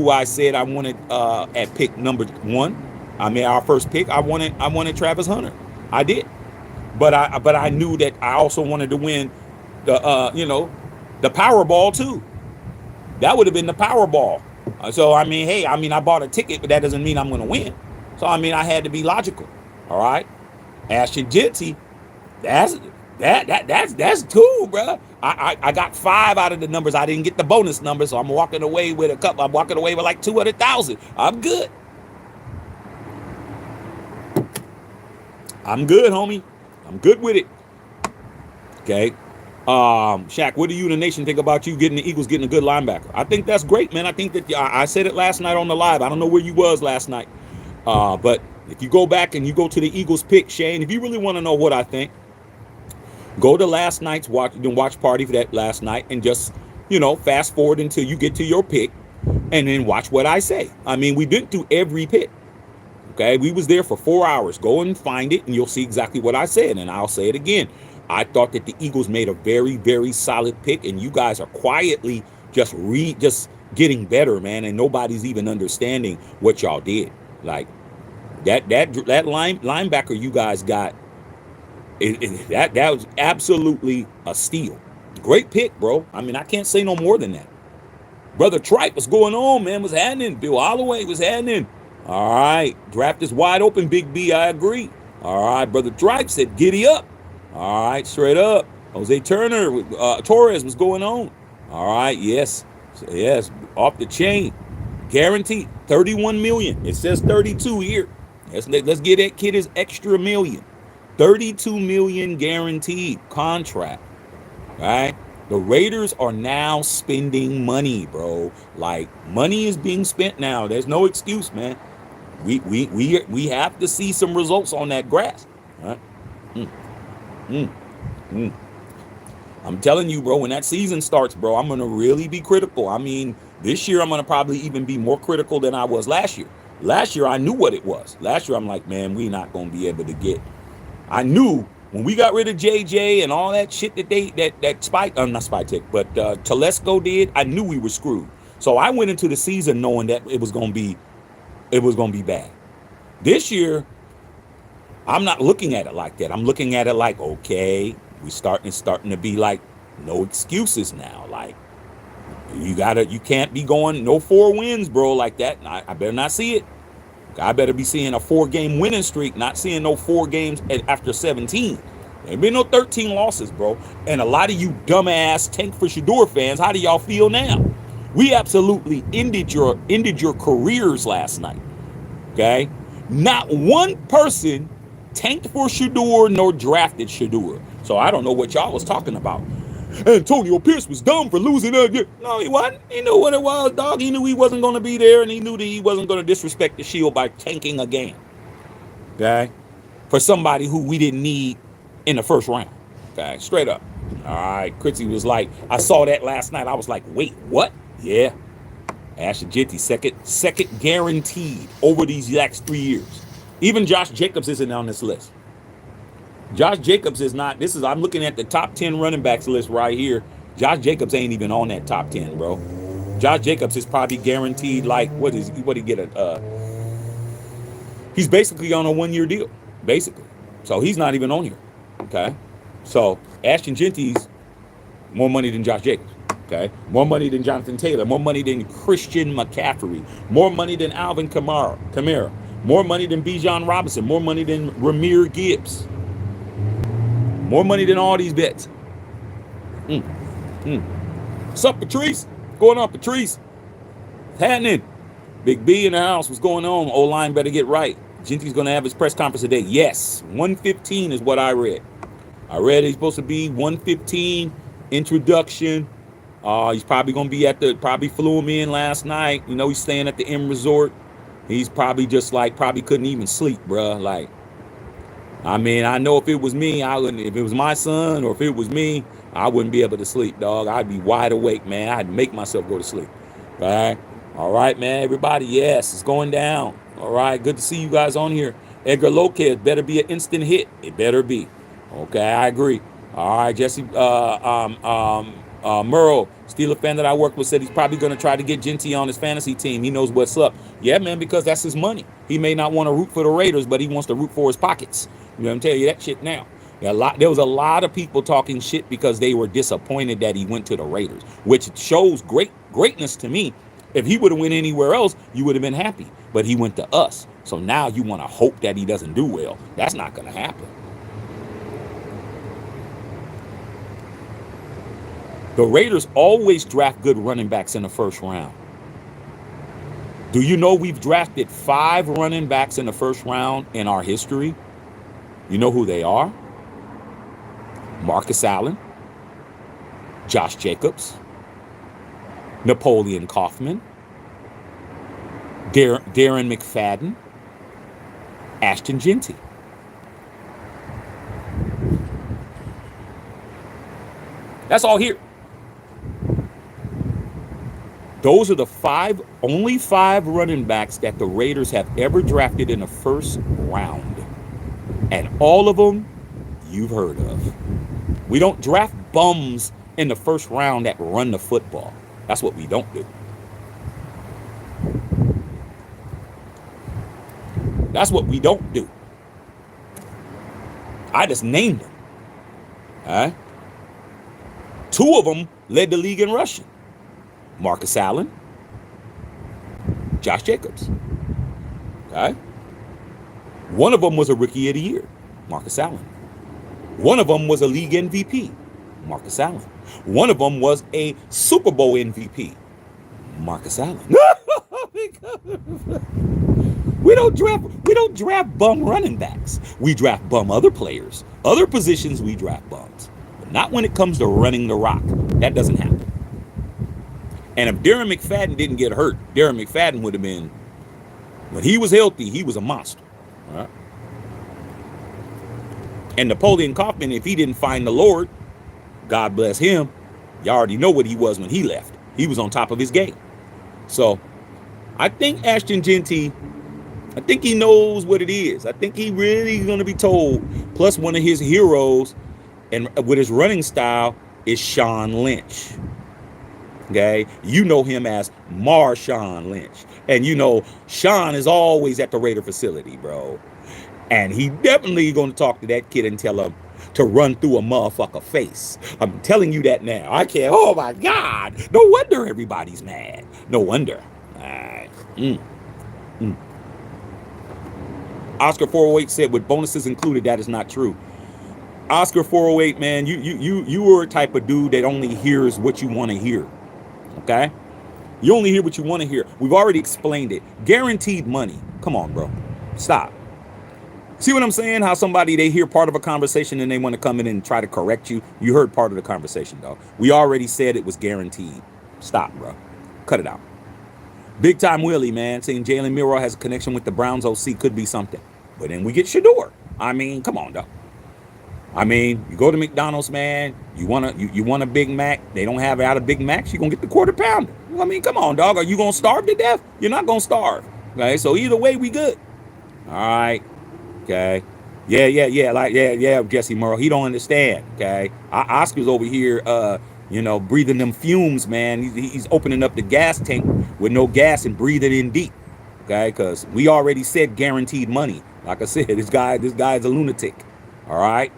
I said I wanted at pick number 1. I mean, our first pick, I wanted Travis Hunter. I did. But I knew that I also wanted to win the the Powerball too. That would have been the Powerball. So I mean, hey, I mean, I bought a ticket, but that doesn't mean I'm going to win. So I mean, I had to be logical. All right, ASHTON JEANTY, that's two, bro. I got 5 out of the numbers. I didn't get the bonus number, so I'm walking away with a couple. I'm walking away with like 200,000. I'm good. I'm good, homie. I'm good with it. Okay. Shaq, what do you and the nation think about you getting the Eagles getting a good linebacker? I think that's great, man. I think that I said it last night on the live. I don't know where you was last night. But if you go back and you go to the Eagles pick, Shane, if you really want to know what I think, go to last night's watch party for that last night and just, fast forward until you get to your pick and then watch what I say. I mean, we didn't do every pick. Okay, we was there for 4 hours. Go and find it and you'll see exactly what I said. And I'll say it again. I thought that the Eagles made a very, very solid pick, and you guys are quietly just getting better, man. And nobody's even understanding what y'all did. Like that linebacker you guys got, that was absolutely a steal. Great pick, bro. I mean, I can't say no more than that. Brother Tripe, what's going on, man? What's happening? Bill Holloway, what's happening? All right, draft is wide open, Big B. I agree. All right, Brother Tripe said, giddy up. All right, straight up. Jose Turner, Torres, what's going on? All right, yes, off the chain. Guaranteed, 31 million. It says 32 here. Let's get that kid his extra million. 32 million guaranteed contract. All right. The Raiders are now spending money, bro. Like, money is being spent now. There's no excuse, man. We have to see some results on that grass. All right? I'm telling you, bro, when that season starts, bro, I'm going to really be critical. I mean, this year I'm going to probably even be more critical than I was last year. Last year I knew what it was. Last year I'm like, man, we're not going to be able to get. I knew when we got rid of JJ and all that shit that Spike, not Spike Tech, but Telesco did, I knew we were screwed. So I went into the season knowing that it was going to be bad. This year, I'm not looking at it like that. I'm looking at it like, okay, it's starting to be like no excuses now. Like you can't be going no 4 wins, bro, like that. I better not see it. I better be seeing a 4-game winning streak, not seeing no 4 games after 17. There been no 13 losses, bro. And a lot of you dumbass Tank for Shador fans, how do y'all feel now? We absolutely ended your careers last night. Okay? Not one person tanked for Shador nor drafted Shador. So I don't know what y'all was talking about. Antonio Pierce was dumb for losing again. No, he wasn't. He knew what it was, dog. He knew he wasn't going to be there, and he knew that he wasn't going to disrespect the Shield by tanking a game. Okay? For somebody who we didn't need in the first round. Okay? Straight up. All right. Critzy was like, I saw that last night. I was like, wait, what? Yeah. ASHTON JEANTY, second guaranteed over these next 3 years. Even Josh Jacobs isn't on this list. Josh Jacobs is not. I'm looking at the top 10 running backs list right here. Josh Jacobs ain't even on that top 10, bro. Josh Jacobs is probably guaranteed like what he get he's basically on a 1-year deal, basically. So he's not even on here. Okay. So ASHTON JEANTY's more money than Josh Jacobs. Okay. More money than Jonathan Taylor, more money than Christian McCaffrey, more money than Alvin Kamara, more money than Bijan Robinson, more money than Ramir Gibbs. More money than all these bets. What's up, Patrice? What's going on, Patrice? What's happening? Big B in the house. What's going on? O-line better get right. Genty's going to have his press conference today. Yes, 1:15 is what I read. I read he's supposed to be 1:15 introduction. He's probably going to be probably flew him in last night. You know, he's staying at the M Resort. He's probably just like, probably couldn't even sleep, bruh. Like, I mean, I know if it was me, if it was my son or if it was me, I wouldn't be able to sleep, dog. I'd be wide awake, man. I'd make myself go to sleep. All right, man, everybody. Yes, it's going down. All right, good to see you guys on here. Edgar Lopez better be an instant hit. It better be. Okay, I agree. All right, Jesse. Merle, Steeler fan that I worked with, said he's probably going to try to get Jeanty on his fantasy team. He knows what's up. Yeah, man, because that's his money. He may not want to root for the Raiders, but he wants to root for his pockets. You know, I'm telling you that shit now. There was a lot of people talking shit because they were disappointed that he went to the Raiders, which shows greatness to me. If he would have went anywhere else, you would have been happy. But he went to us. So now you want to hope that he doesn't do well. That's not going to happen. The Raiders always draft good running backs in the first round. Do you know we've drafted 5 running backs in the first round in our history? You know who they are? Marcus Allen, Josh Jacobs, Napoleon Kaufman, Darren McFadden, ASHTON JEANTY. That's all here. Those are the only 5 running backs that the Raiders have ever drafted in the first round. And all of them you've heard of. We don't draft bums in the first round that run the football. That's what we don't do. That's what we don't do. I just named them. All right? 2 of them led the league in rushing. Marcus Allen, Josh Jacobs. Okay? One of them was a rookie of the year, Marcus Allen. One of them was a league MVP, Marcus Allen. One of them was a Super Bowl MVP, Marcus Allen. We don't draft bum running backs. We draft bum other players. Other positions we draft bums. But not when it comes to running the rock. That doesn't happen. And if Darren McFadden didn't get hurt, Darren McFadden would have been, when he was healthy, he was a monster. All right? And Napoleon Kaufman, if he didn't find the Lord, God bless him, you already know what he was when he left. He was on top of his game. So I think ASHTON JEANTY, I think he knows what it is. I think he really is going to be told. Plus, one of his heroes, and with his running style, is Sean Lynch. Okay, you know him as Marshawn Lynch, and you know Sean is always at the Raider facility, bro. And he definitely going to talk to that kid and tell him to run through a motherfucker face. I'm telling you that now. I can't. Oh my God! No wonder everybody's mad. No wonder. Oscar 408 said, with bonuses included, that is not true. Oscar 408, man, you were a type of dude that only hears what you want to hear. Okay? You only hear what you want to hear. We've already explained it. Guaranteed money. Come on, bro. Stop. See what I'm saying? How somebody, they hear part of a conversation and they want to come in and try to correct you. You heard part of the conversation, dog. We already said it was guaranteed. Stop, bro. Cut it out. Big Time Willie, man, saying Jalen Milroe has a connection with the Browns OC could be something. But then we get Shador. I mean, come on, dog. I mean, you go to McDonald's, man. You want a Big Mac. They don't have it out of Big Macs. You're going to get the quarter pounder. I mean, come on, dog. Are you going to starve to death? You're not going to starve. Okay, so either way, we good. All right. Okay. Yeah, Jesse Merle. He don't understand. Okay. Oscar's over here, breathing them fumes, man. He's opening up the gas tank with no gas and breathing in deep. Okay, because we already said guaranteed money. Like I said, this guy is a lunatic. All right.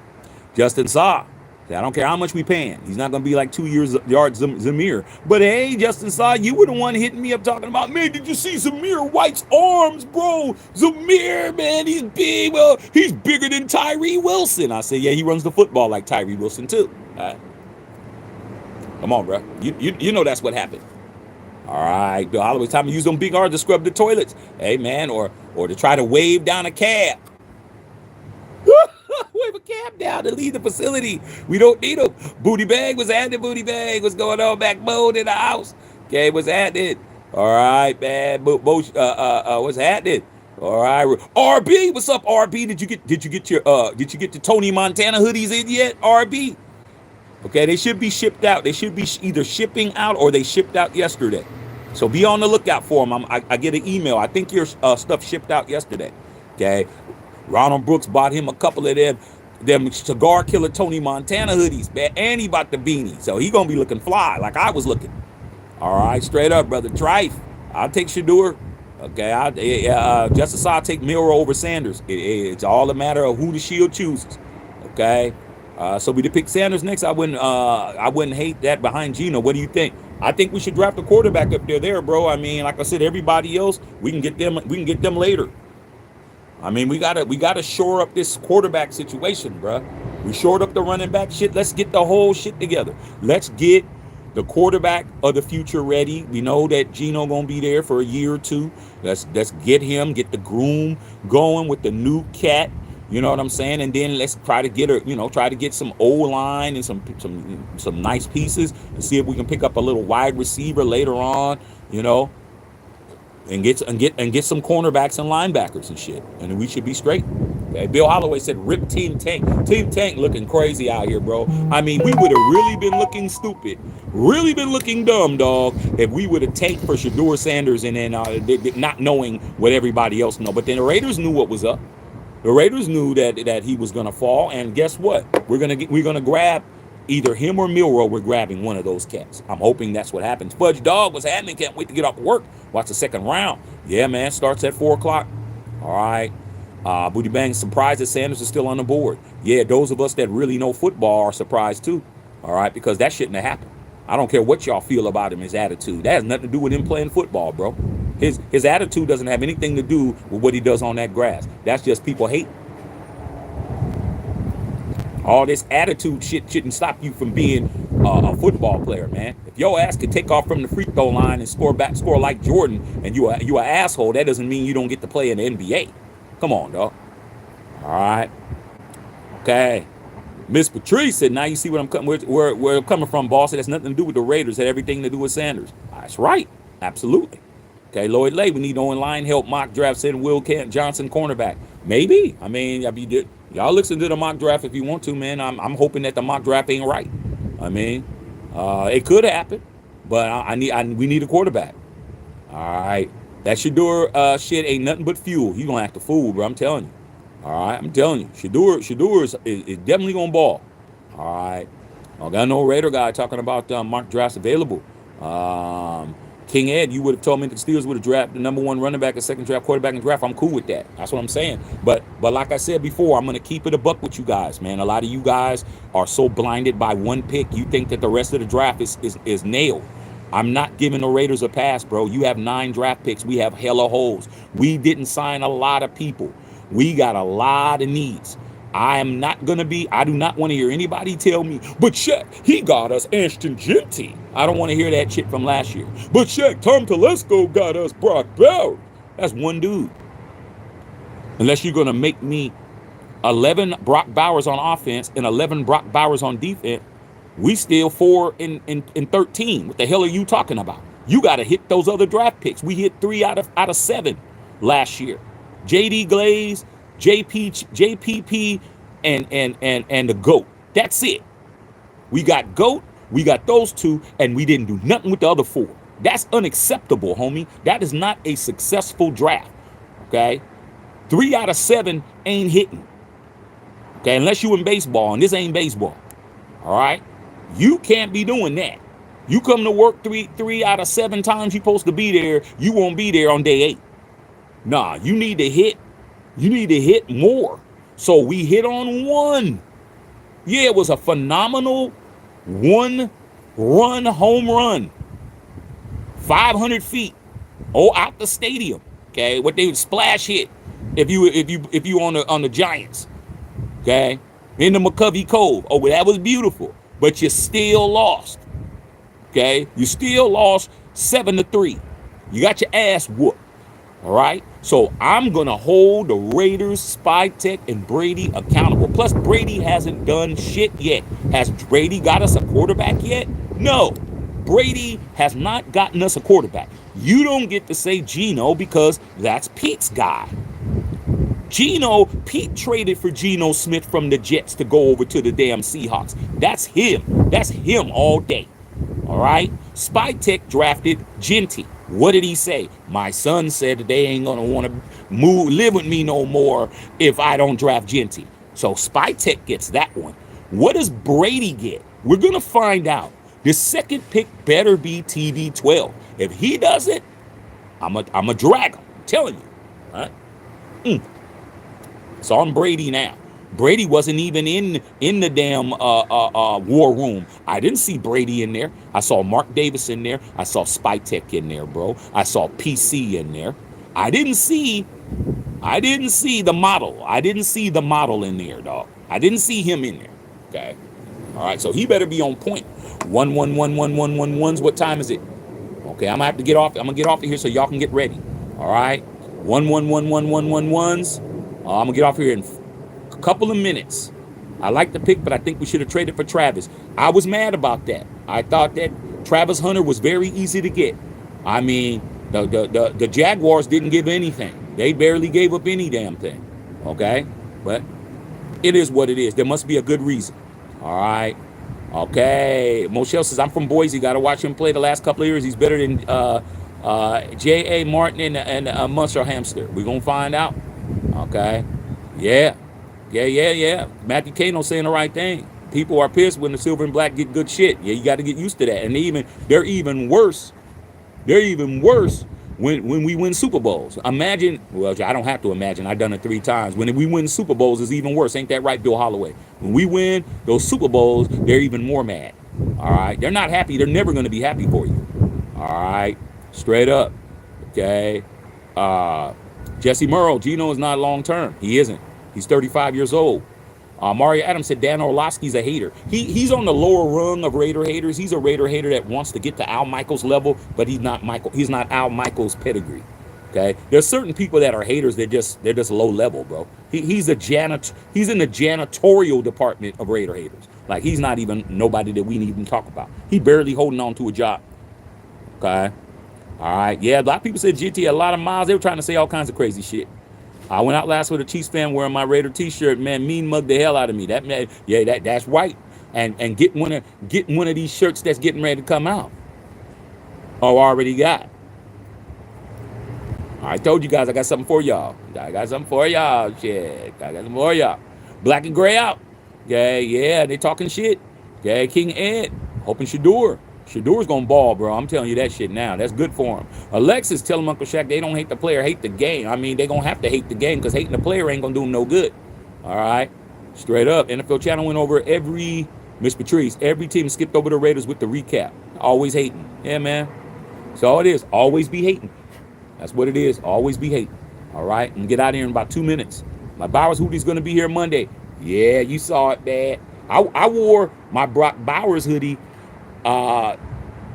Justin Saw, I don't care how much we paying. He's not going to be like 2 yards Zamir. But hey, Justin Saw, you were the one hitting me up talking about, man, did you see Zamir White's arms, bro? Zamir, man, he's big. Well, he's bigger than Tyree Wilson. I said, yeah, he runs the football like Tyree Wilson too. All right. Come on, bro. You know that's what happened. All right. Always time to use them big arms to scrub the toilets. Hey, man, or to try to wave down a cab. Wave a cab down to leave the facility. We don't need them. Booty bag was at it. Booty bag. What's going on? Backbone in the house. Okay, what's happening? All right, man. What's happening? All right, RB. What's up, RB? Did you get your Tony Montana hoodies in yet, RB? Okay, they should be shipped out. They should be either shipping out or they shipped out yesterday. So be on the lookout for them. I get an email. I think your stuff shipped out yesterday. Okay. Ronald Brooks bought him a couple of them them cigar killer Tony Montana hoodies, man, and he bought the beanie, so he gonna be looking fly like I was looking. All right, straight up, brother. Trife, I'll take Shador. Okay, Justice, I'll take Milroe over Sanders. It's all a matter of who the Shield chooses. Okay, so we pick Sanders next. I wouldn't hate that behind Geno. What do you think? I think we should draft a quarterback up there, bro. I mean, like I said, everybody else we can get them. We can get them later. I mean, we gotta shore up this quarterback situation, bro. We shored up the running back shit. Let's get the whole shit together. Let's get the quarterback of the future ready. We know that Geno gonna be there for a year or two. Let's get him, get the groom going with the new cat. You know what I'm saying? And then let's try to get try to get some O-line and some nice pieces and see if we can pick up a little wide receiver later on. And get some cornerbacks and linebackers and shit, and we should be straight. Okay? Bill Holloway said, "Rip Team Tank." Team Tank looking crazy out here, bro. I mean, we would have really been looking stupid, really been looking dumb, dog, if we would have tanked for Shador Sanders and then not knowing what everybody else know. But then the Raiders knew what was up. The Raiders knew that he was gonna fall, and guess what? We're gonna grab either him or Milroe. We're grabbing one of those cats. I'm hoping that's what happens. Fudge Dog was happening. Can't wait to get off work. Watch the second round. Yeah, man. Starts at 4 o'clock. All right. Booty Bang, surprised that Sanders is still on the board. Yeah, those of us that really know football are surprised too. All right, because that shouldn't have happened. I don't care what y'all feel about him, his attitude. That has nothing to do with him playing football, bro. His attitude doesn't have anything to do with what he does on that grass. That's just people hate. All this attitude shit shouldn't stop you from being a football player, man. If your ass can take off from the free throw line and score like Jordan, and you an asshole, that doesn't mean you don't get to play in the NBA. Come on, dog. All right. Okay. Miss Patrice said, "Now you see where I'm coming from, boss. It has nothing to do with the Raiders. It had everything to do with Sanders." That's right. Absolutely. Okay, Lloyd Lay, we need online help. Mock draft said Will Kent Johnson cornerback. Maybe. I mean, y'all listen to the mock draft if you want to, man. I'm hoping that the mock draft ain't right. I mean, it could happen, but we need a quarterback. All right, that Shador shit ain't nothing but fuel. You gonna act a fool, bro. I'm telling you. All right, I'm telling you, Shador is definitely gonna ball. All right, I got no Raider guy talking about mock drafts available. King Ed, you would have told me that the Steelers would have drafted the number 1 running back and second draft quarterback in the draft. I'm cool with that. That's what I'm saying. But like I said before, I'm going to keep it a buck with you guys, man. A lot of you guys are so blinded by one pick. You think that the rest of the draft is nailed. I'm not giving the Raiders a pass, bro. You have 9 draft picks. We have hella holes. We didn't sign a lot of people. We got a lot of needs. I do not want to hear anybody tell me, but Shaq, he got us ASHTON JEANTY. I don't want to hear that shit from last year. But Shaq, Tom Telesco got us Brock Bowers. That's one dude. Unless you're going to make me 11 Brock Bowers on offense and 11 Brock Bowers on defense, we still 4 in 13. What the hell are you talking about? You got to hit those other draft picks. We hit 3 out of 7 last year. JD Glaze, JPP, and the GOAT. That's it. We got GOAT, we got those 2, and we didn't do nothing with the other 4. That's unacceptable, homie. That is not a successful draft. Okay? 3 out of 7 ain't hitting. Okay, unless you in baseball, and this ain't baseball. All right? You can't be doing that. You come to work 3 out of 7 times you're supposed to be there, you won't be there on day 8. Nah, you need to hit. You need to hit more. So we hit on 1. Yeah, it was a phenomenal 1-run home run. 500 feet. Out the stadium. Okay, what they would splash hit if you on the Giants. Okay, in the McCovey Cove. Oh, well, that was beautiful. But you still lost. Okay, you still lost 7-3. You got your ass whooped. All right, so I'm going to hold the Raiders, Spy Tech, and Brady accountable. Plus, Brady hasn't done shit yet. Has Brady got us a quarterback yet? No, Brady has not gotten us a quarterback. You don't get to say Geno because that's Pete's guy. Pete traded for Geno Smith from the Jets to go over to the damn Seahawks. That's him. That's him all day. All right, Spy Tech drafted Jeanty. What did he say? My son said that they ain't gonna want to live with me no more if I don't draft Jeanty. So Spytek gets that one. What does Brady get? We're going to find out. The second pick better be TB12. If he doesn't, I'm a drag him. I'm telling you. All right? It's on Brady now. Brady wasn't even in the damn war room. I didn't see Brady in there. I saw Mark Davis in there. I saw Spytek in there, bro. I saw PC in there. I didn't see the model. I didn't see the model in there, dog. I didn't see him in there. Okay. All right. So he better be on point. 1-1-1-1-1-1-1s. What time is it? Okay. I'm gonna have to get off. I'm gonna get off of here so y'all can get ready. All right. 1-1-1-1-1-1-1s. I'm gonna get off here in a couple of minutes. I like the pick, but I think we should have traded for Travis. I was mad about that. I thought that Travis Hunter was very easy to get. I mean, the Jaguars didn't give anything. They barely gave up any damn thing. Okay? But it is what it is. There must be a good reason. All right? Okay. Moshel says, I'm from Boise. Got to watch him play the last couple of years. He's better than J.A. Martin and Munster Hamster. We're going to find out. Okay? Yeah. Matthew Kano saying the right thing. People are pissed when the silver and black get good shit. Yeah, you got to get used to that. And they're even worse. They're even worse when we win Super Bowls. Imagine, well, I don't have to imagine. I've done it 3 times. When we win Super Bowls, it's even worse. Ain't that right, Bill Holloway? When we win those Super Bowls, they're even more mad. All right? They're not happy. They're never going to be happy for you. All right? Straight up. Okay? Jesse Murrow, Geno is not long-term. He isn't. He's 35 years old. Mario Adams said Dan Orlovsky's a hater. He's on the lower rung of Raider haters. He's a Raider hater that wants to get to Al Michaels level, but he's not Al Michaels pedigree. Okay, there's certain people that are haters. They're just low level, bro. He's in the janitorial department of Raider haters. Like, he's not even nobody that we need to even talk about. He barely holding on to a job. Okay, all right, yeah. A lot of people said GT had a lot of miles. They were trying to say all kinds of crazy shit. I went out last with a Chiefs fan wearing my Raider T-shirt. Man, mean mugged the hell out of me. That man, yeah, that's right. And getting one of these shirts that's getting ready to come out. Oh, already got. I told you guys I got something for y'all. Shit, I got something for y'all. Black and gray out. Okay, yeah, they talking shit. Okay, King Ed, hoping Shador's gonna ball, bro. I'm telling you that shit now. That's good for him. Alexis telling Uncle Shaq they don't hate the player, hate the game. I mean, they gonna have to hate the game because hating the player ain't gonna do them no good. All right, straight up. NFL Channel went over Miss Patrice, every team skipped over the Raiders with the recap. Always hating. Yeah, man. That's all it is. Always be hating. That's what it is. Always be hating. All right, I'm gonna get out of here in about 2 minutes. My Bowers hoodie's gonna be here Monday. Yeah, you saw it, man. I wore my Brock Bowers hoodie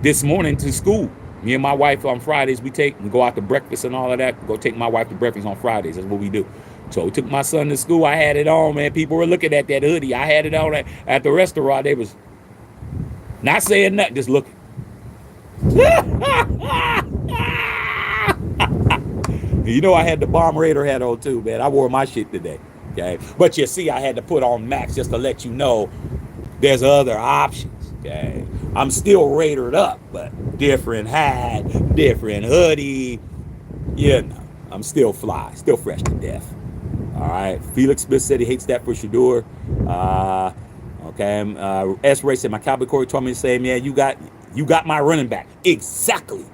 this morning to school. Me and my wife on Fridays, we go out to breakfast and all of that. Go take my wife to breakfast on Fridays. That's what we do. So we took my son to school. I had it on, man. People were looking at that hoodie. I had it on at the restaurant. They was not saying nothing, just looking. You know I had the Bomb Raider hat on too, man. I wore my shit today. Okay. But you see, I had to put on Max just to let you know there's other options. Okay. I'm still Raidered up, but different hat, different hoodie. You know, I'm still fly, still fresh to death. All right. Felix Smith said he hates that for Shador. Okay. S. Ray said my Cowboy Corey told me to say, man, you got my running back. Exactly.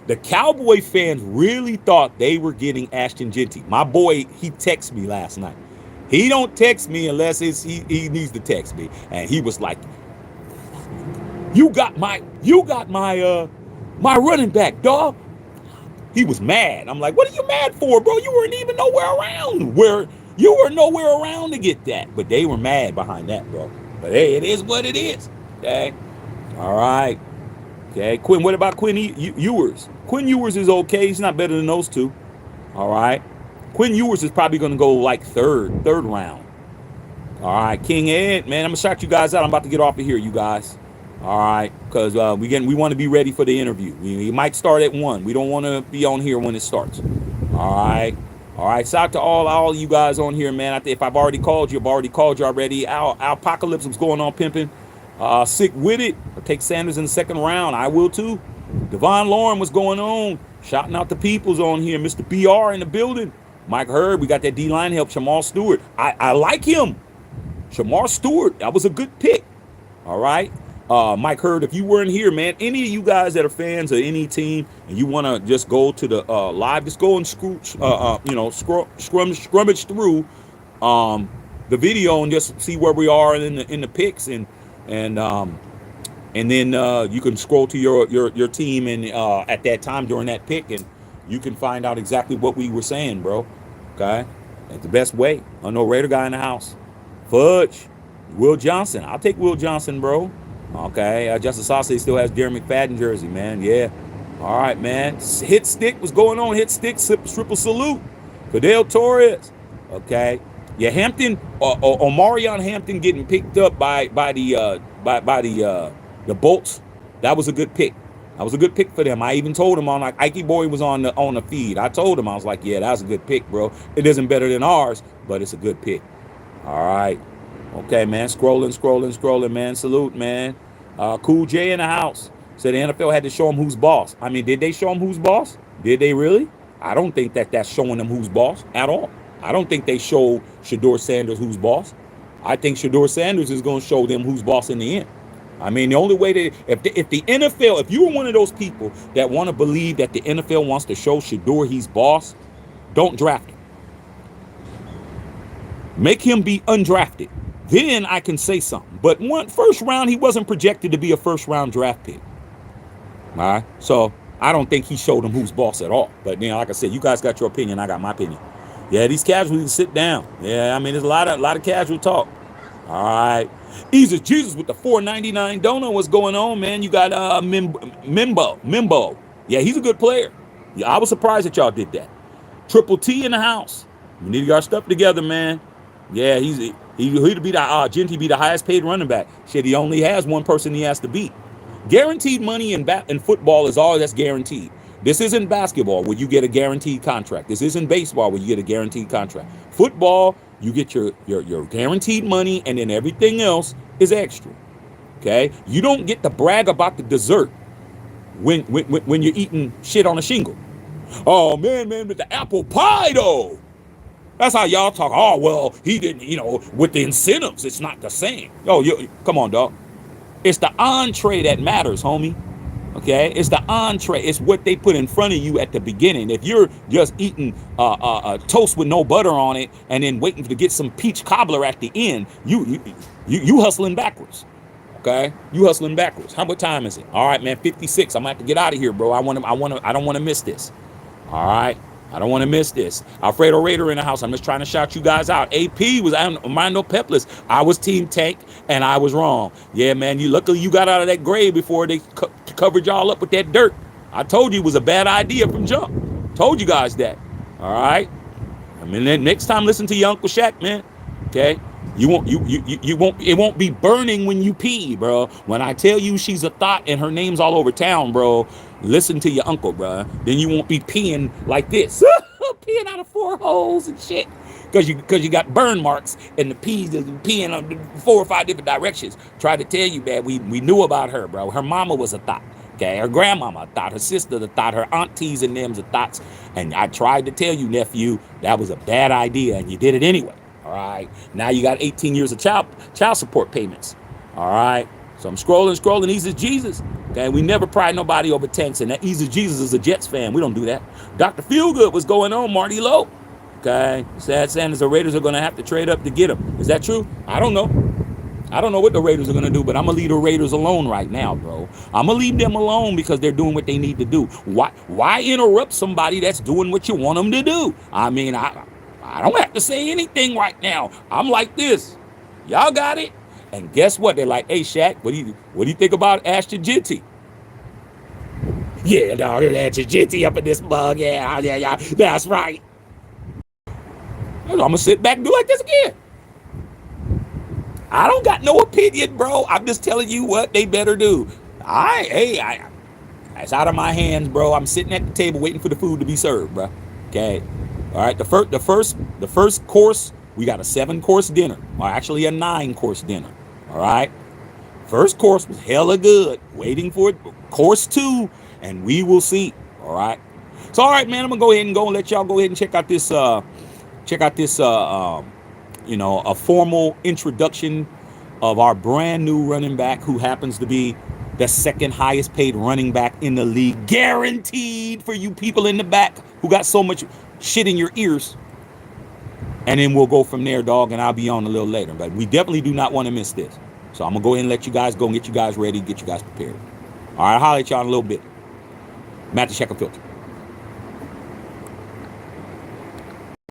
The Cowboy fans really thought they were getting ASHTON JEANTY. My boy, he texted me last night. He don't text me unless he needs to text me. And he was like, You got my running back, dog. He was mad. I'm like, what are you mad for, bro? You weren't even nowhere around. You were nowhere around to get that. But they were mad behind that, bro. But hey, it is what it is. Okay. All right. Okay. Quinn, what about Quinn Ewers? Quinn Ewers is okay. He's not better than those two. All right. Quinn Ewers is probably going to go like third round. All right. King Ed, man, I'm going to shout you guys out. I'm about to get off of here, you guys. All right, because we want to be ready for the interview. We might start at 1. We don't want to be on here when it starts. All right. Shout out to all you guys on here, man. If I've already called you, already. Apocalypse was going on pimping. Sick with it. I'll take Sanders in the 2nd round. I will too. Devon Lauren was going on. Shouting out the peoples on here. Mr. BR in the building. Mike Hurd, we got that D-line help, Shamar Stewart. I like him. Shamar Stewart, that was a good pick. All right. Mike Hurd, if you weren't here, man, any of you guys that are fans of any team and you want to just go to the live, just go and scrummage through the video and just see where we are in the picks and then you can scroll to your team and at that time during that pick and you can find out exactly what we were saying, bro. Okay, that's the best way. I know Raider guy in the house. Fudge, Will Johnson. I'll take Will Johnson, bro. Okay, Justice Sauce still has Darren McFadden jersey, man. Yeah. All right, man. Hit stick, what's going on? Hit stick, triple salute. Fidel Torres. Okay. Yeah, Hampton, Omarion Hampton getting picked up by the Bolts. That was a good pick. That was a good pick for them. I even told him like Ike Boy was on the feed. I told him, I was like, yeah, that was a good pick, bro. It isn't better than ours, but it's a good pick. All right. Okay, man. Scrolling, man. Salute, man. Cool J in the house. Said the NFL had to show him who's boss. I mean, did they show him who's boss? Did they really? I don't think that's showing them who's boss at all. I don't think they show Shedeur Sanders who's boss. I think Shedeur Sanders is going to show them who's boss in the end. I mean, the only way if the NFL, if you're one of those people that want to believe that the NFL wants to show Shedeur he's boss, don't draft him. Make him be undrafted. Then I can say something. But first round, he wasn't projected to be a first round draft pick. All right. So I don't think he showed him who's boss at all. But like I said, you guys got your opinion. I got my opinion. Yeah, these casuals can sit down. Yeah, I mean, there's a lot of casual talk. All right. Easy Jesus with the $4.99 donut. What's going on, man? You got Mimbo. Yeah, he's a good player. Yeah, I was surprised that y'all did that. Triple T in the house. We need to get our stuff together, man. Yeah, he'd be the Jeanty be the highest paid running back. Shit, he only has one person he has to beat. Guaranteed money in football is all that's guaranteed. This isn't basketball where you get a guaranteed contract. This isn't baseball where you get a guaranteed contract. Football, you get your guaranteed money and then everything else is extra. Okay? You don't get to brag about the dessert when you're eating shit on a shingle. Oh man, with the apple pie though. That's how y'all talk. Oh, well, he didn't, with the incentives, it's not the same. Oh, come on, dog. It's the entree that matters, homie. Okay? It's the entree. It's what they put in front of you at the beginning. If you're just eating toast with no butter on it and then waiting to get some peach cobbler at the end, you hustling backwards. Okay? You hustling backwards. What time is it? All right, man, 56. I'm going to have to get out of here, bro. I don't want to miss this. All right? I don't want to miss this. Alfredo Raider in the house. I'm just trying to shout you guys out. AP was Armando Peplis. I was Team Tank, and I was wrong. Yeah, man. Luckily you got out of that grave before they covered y'all up with that dirt. I told you it was a bad idea from jump. Told you guys that. All right. I mean, then next time listen to your Uncle Shaq, man. Okay. You won't. It won't be burning when you pee, bro. When I tell you she's a thought and her name's all over town, bro. Listen to your uncle, bro. Then you won't be peeing like this, peeing out of 4 holes and shit, because you got burn marks and the peas is peeing on 4 or 5 different directions. Tried to tell you, man. We knew about her, bro. Her mama was a thought. Okay, her grandmama a thought, her sister a thought, her aunties and them's a thoughts. And I tried to tell you, nephew, that was a bad idea, and you did it anyway. All right. Now you got 18 years of child support payments. All right. So I'm scrolling. Easy Jesus. Okay. We never pride nobody over tanks. And that Easy Jesus is a Jets fan. We don't do that. Dr. Feelgood, what's going on? Marty Lowe. Okay. Sad Sanders, the Raiders are going to have to trade up to get him. Is that true? I don't know. I don't know what the Raiders are going to do, but I'm going to leave the Raiders alone right now, bro. I'm going to leave them alone because they're doing what they need to do. Why interrupt somebody that's doing what you want them to do? I mean, I don't have to say anything right now. I'm like this. Y'all got it? And guess what? They're like, hey, Shaq, what do you think about ASHTON JEANTY? Yeah, dog, ASHTON JEANTY up in this mug. Yeah, that's right. I'm going to sit back and do like this again. I don't got no opinion, bro. I'm just telling you what they better do. It's out of my hands, bro. I'm sitting at the table waiting for the food to be served, bro. Okay. All right. The first course, we got a 7-course dinner, or actually a 9-course dinner. All right. First course was hella good. Waiting for it. Course 2, and we will see. All right. So, all right, man. I'm gonna go ahead and let y'all go ahead and check out this Check out this, a formal introduction of our brand new running back, who happens to be the second highest paid running back in the league, guaranteed, for you people in the back who got so much shit in your ears. And then we'll go from there, dog, and I'll be on a little later. But we definitely do not want to miss this. So I'm going to go ahead and let you guys go and get you guys ready, get you guys prepared. All right, I'll holler at y'all in a little bit. Matt the Shack Unfiltered.